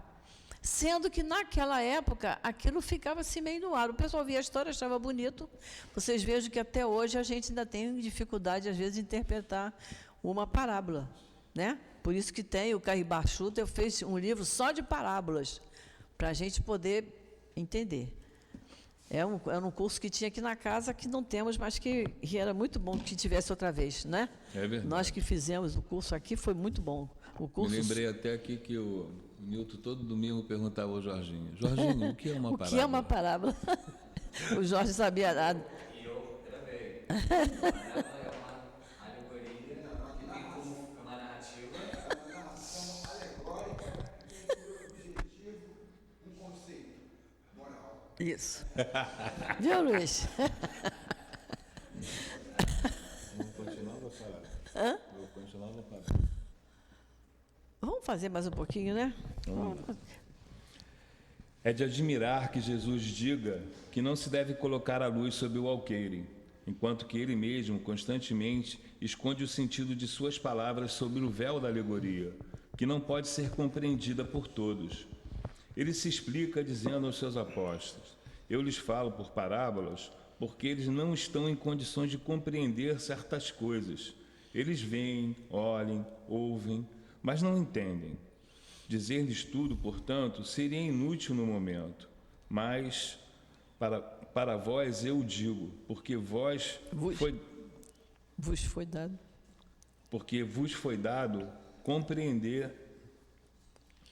Sendo que, naquela época, aquilo ficava assim meio no ar. O pessoal via a história, achava bonito. Vocês vejam que até hoje a gente ainda tem dificuldade, às vezes, de interpretar uma parábola, né? Por isso que tem o Carribar Schutter, eu fiz um livro só de parábolas, para a gente poder entender. Era um curso que tinha aqui na casa, que não temos, mas que era muito bom que tivesse outra vez, né? É verdade. Nós que fizemos o curso aqui, foi muito bom. O curso... Me lembrei até aqui que o Nilton todo domingo perguntava ao Jorginho, Jorginho, o que é uma parábola? O que é uma parábola? O Jorge sabia nada. E eu também. Parábola é uma alegoria que tem como uma narrativa. A narração alegórica tem por objetivo um conceito moral. Isso. Viu, Luiz? Vamos continuar ou parar? Hã? Vou continuar ou parar? Vamos fazer mais um pouquinho, né? É de admirar que Jesus diga que não se deve colocar a luz sobre o alqueire, enquanto que ele mesmo constantemente esconde o sentido de suas palavras sob o véu da alegoria, que não pode ser compreendida por todos. Ele se explica dizendo aos seus apóstolos: eu lhes falo por parábolas, porque eles não estão em condições de compreender certas coisas. Eles veem, olhem, ouvem, mas não entendem. Dizer-lhes tudo, portanto, seria inútil no momento, mas para vós eu digo, porque vos foi dado compreender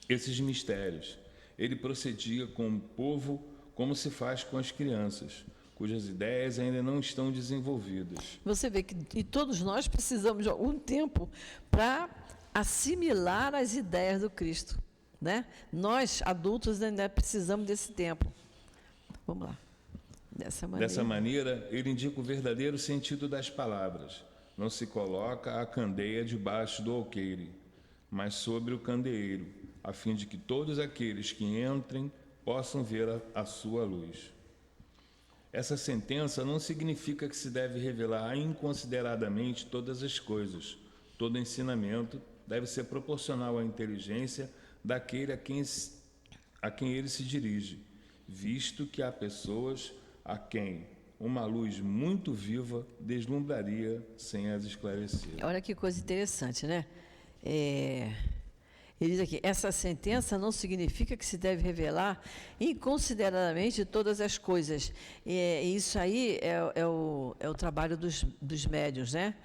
esses mistérios. Ele procedia com o povo como se faz com as crianças, cujas ideias ainda não estão desenvolvidas. Você vê que todos nós precisamos de algum tempo para assimilar as ideias do Cristo, né? Nós, adultos, ainda precisamos desse tempo. Vamos lá. Dessa maneira, ele indica o verdadeiro sentido das palavras. Não se coloca a candeia debaixo do alqueire, mas sobre o candeeiro, a fim de que todos aqueles que entrem possam ver a sua luz. Essa sentença não significa que se deve revelar inconsideradamente todas as coisas. Todo ensinamento deve ser proporcional à inteligência daquele a quem ele se dirige, visto que há pessoas a quem uma luz muito viva deslumbraria sem as esclarecer. Olha que coisa interessante, né? Ele diz aqui, essa sentença não significa que se deve revelar inconsideradamente todas as coisas. Isso aí é o trabalho dos médiuns, né?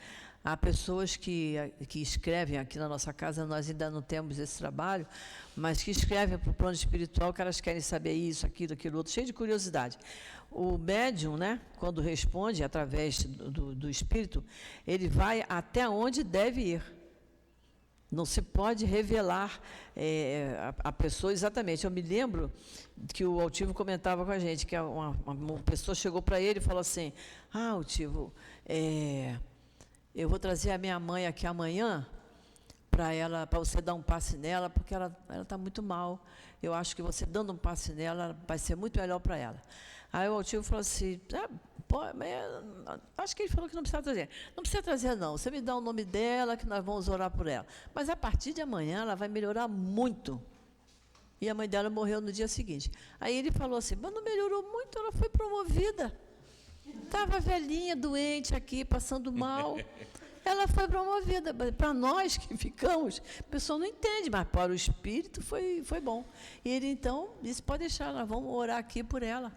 Há pessoas que escrevem, aqui na nossa casa nós ainda não temos esse trabalho, mas que escrevem para o plano espiritual, que elas querem saber isso, aquilo, outro, cheio de curiosidade. O médium, né, quando responde através do espírito, ele vai até onde deve ir. Não se pode revelar a pessoa exatamente. Eu me lembro que o Altivo comentava com a gente, que uma pessoa chegou para ele e falou assim, Altivo, eu vou trazer a minha mãe aqui amanhã para você dar um passe nela, porque ela está muito mal. Eu acho que você dando um passe nela vai ser muito melhor para ela. Aí o Altivo falou assim, acho que ele falou que não precisa trazer. Não precisa trazer, não. Você me dá o nome dela, que nós vamos orar por ela. Mas a partir de amanhã ela vai melhorar muito. E a mãe dela morreu no dia seguinte. Aí ele falou assim, mas não melhorou muito, ela foi promovida. Estava velhinha, doente aqui, passando mal. ela foi promovida. Para nós que ficamos, a pessoa não entende, mas para o espírito foi bom. E ele então disse, pode deixar, nós vamos orar aqui por ela.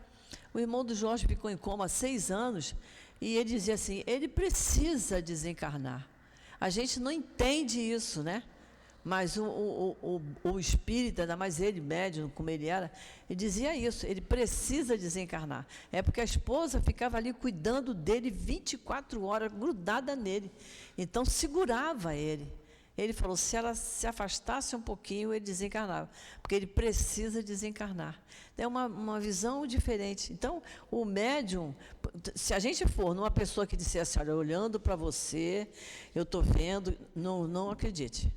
O irmão do Jorge ficou em coma há 6 anos, e ele dizia assim, ele precisa desencarnar. A gente não entende isso, né? Mas o espírita, ainda mais ele, médium, como ele era, ele dizia isso, ele precisa desencarnar. É porque a esposa ficava ali cuidando dele 24 horas, grudada nele. Então, segurava ele. Ele falou, se ela se afastasse um pouquinho, ele desencarnava. Porque ele precisa desencarnar. É uma visão diferente. Então, o médium, se a gente for numa pessoa que dissesse, olha, olhando para você, eu estou vendo, não acredite.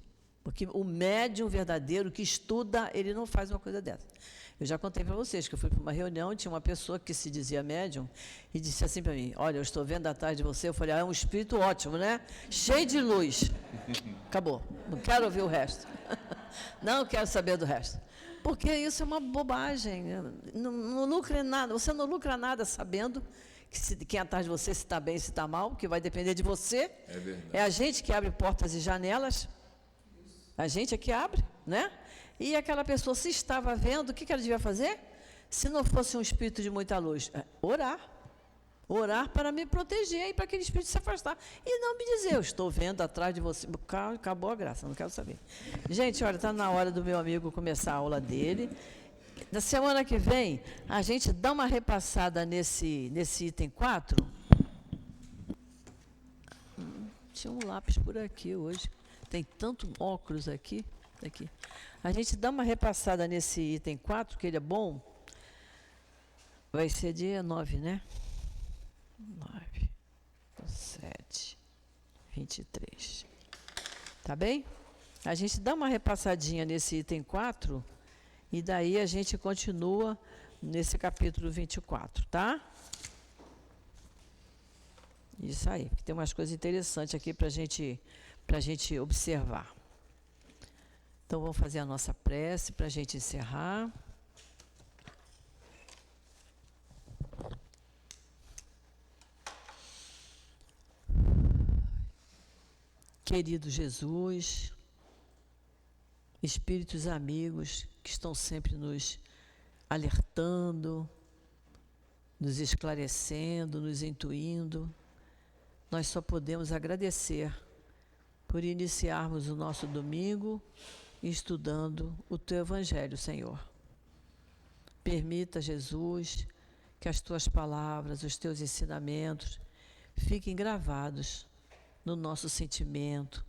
Porque o médium verdadeiro que estuda, ele não faz uma coisa dessa. Eu já contei para vocês que eu fui para uma reunião, tinha uma pessoa que se dizia médium e disse assim para mim, olha, eu estou vendo atrás de você. Eu falei, é um espírito ótimo, né? Cheio de luz. Acabou. Não quero ouvir o resto. Não quero saber do resto. Porque isso é uma bobagem. Não lucra nada. Você não lucra nada sabendo que quem atrás de você, se está bem, se está mal, que vai depender de você. É verdade. É a gente que abre portas e janelas. A gente é que abre, né? E aquela pessoa, se estava vendo, o que ela devia fazer? Se não fosse um espírito de muita luz, orar. Orar para me proteger e para aquele espírito se afastar. E não me dizer, eu estou vendo atrás de você. Acabou a graça, não quero saber. Gente, olha, está na hora do meu amigo começar a aula dele. Na semana que vem, a gente dá uma repassada nesse item 4. Tinha um lápis por aqui hoje. Tem tanto óculos aqui. A gente dá uma repassada nesse item 4, que ele é bom. Vai ser dia 9, né? 9, 7, 23. Tá bem? A gente dá uma repassadinha nesse item 4, e daí a gente continua nesse capítulo 24, tá? Isso aí. Tem umas coisas interessantes aqui para a gente observar. Então, vamos fazer a nossa prece para a gente encerrar. Querido Jesus, espíritos amigos que estão sempre nos alertando, nos esclarecendo, nos intuindo, nós só podemos agradecer por iniciarmos o nosso domingo estudando o Teu Evangelho, Senhor. Permita, Jesus, que as Tuas palavras, os Teus ensinamentos fiquem gravados no nosso sentimento,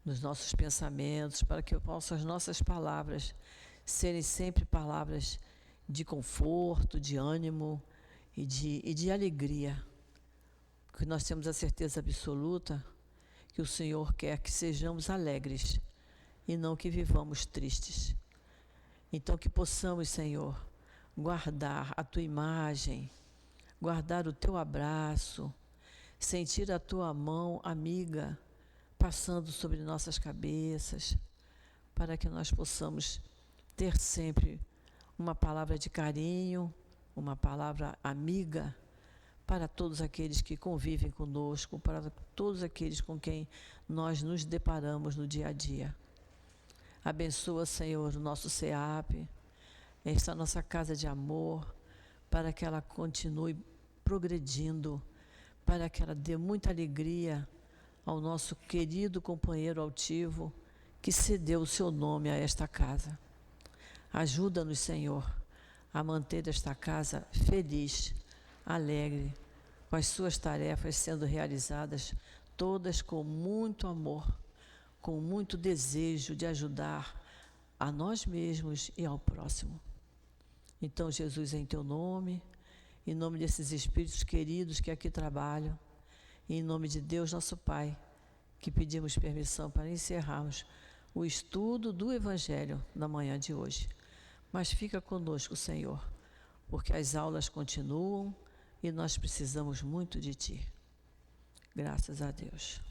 nos nossos pensamentos, para que possam as nossas palavras serem sempre palavras de conforto, de ânimo e de alegria. Porque nós temos a certeza absoluta que o Senhor quer que sejamos alegres e não que vivamos tristes. Então, que possamos, Senhor, guardar a Tua imagem, guardar o Teu abraço, sentir a Tua mão amiga passando sobre nossas cabeças, para que nós possamos ter sempre uma palavra de carinho, uma palavra amiga para todos aqueles que convivem conosco, para todos aqueles com quem nós nos deparamos no dia a dia. Abençoa, Senhor, o nosso SEAP, esta nossa casa de amor, para que ela continue progredindo, para que ela dê muita alegria ao nosso querido companheiro altivo, que cedeu o seu nome a esta casa. Ajuda-nos, Senhor, a manter esta casa feliz, alegre, com as suas tarefas sendo realizadas, todas com muito amor, com muito desejo de ajudar a nós mesmos e ao próximo. Então, Jesus, em Teu nome, em nome desses espíritos queridos que aqui trabalham, e em nome de Deus, nosso Pai, que pedimos permissão para encerrarmos o estudo do Evangelho na manhã de hoje. Mas fica conosco, Senhor, porque as aulas continuam e nós precisamos muito de Ti. Graças a Deus.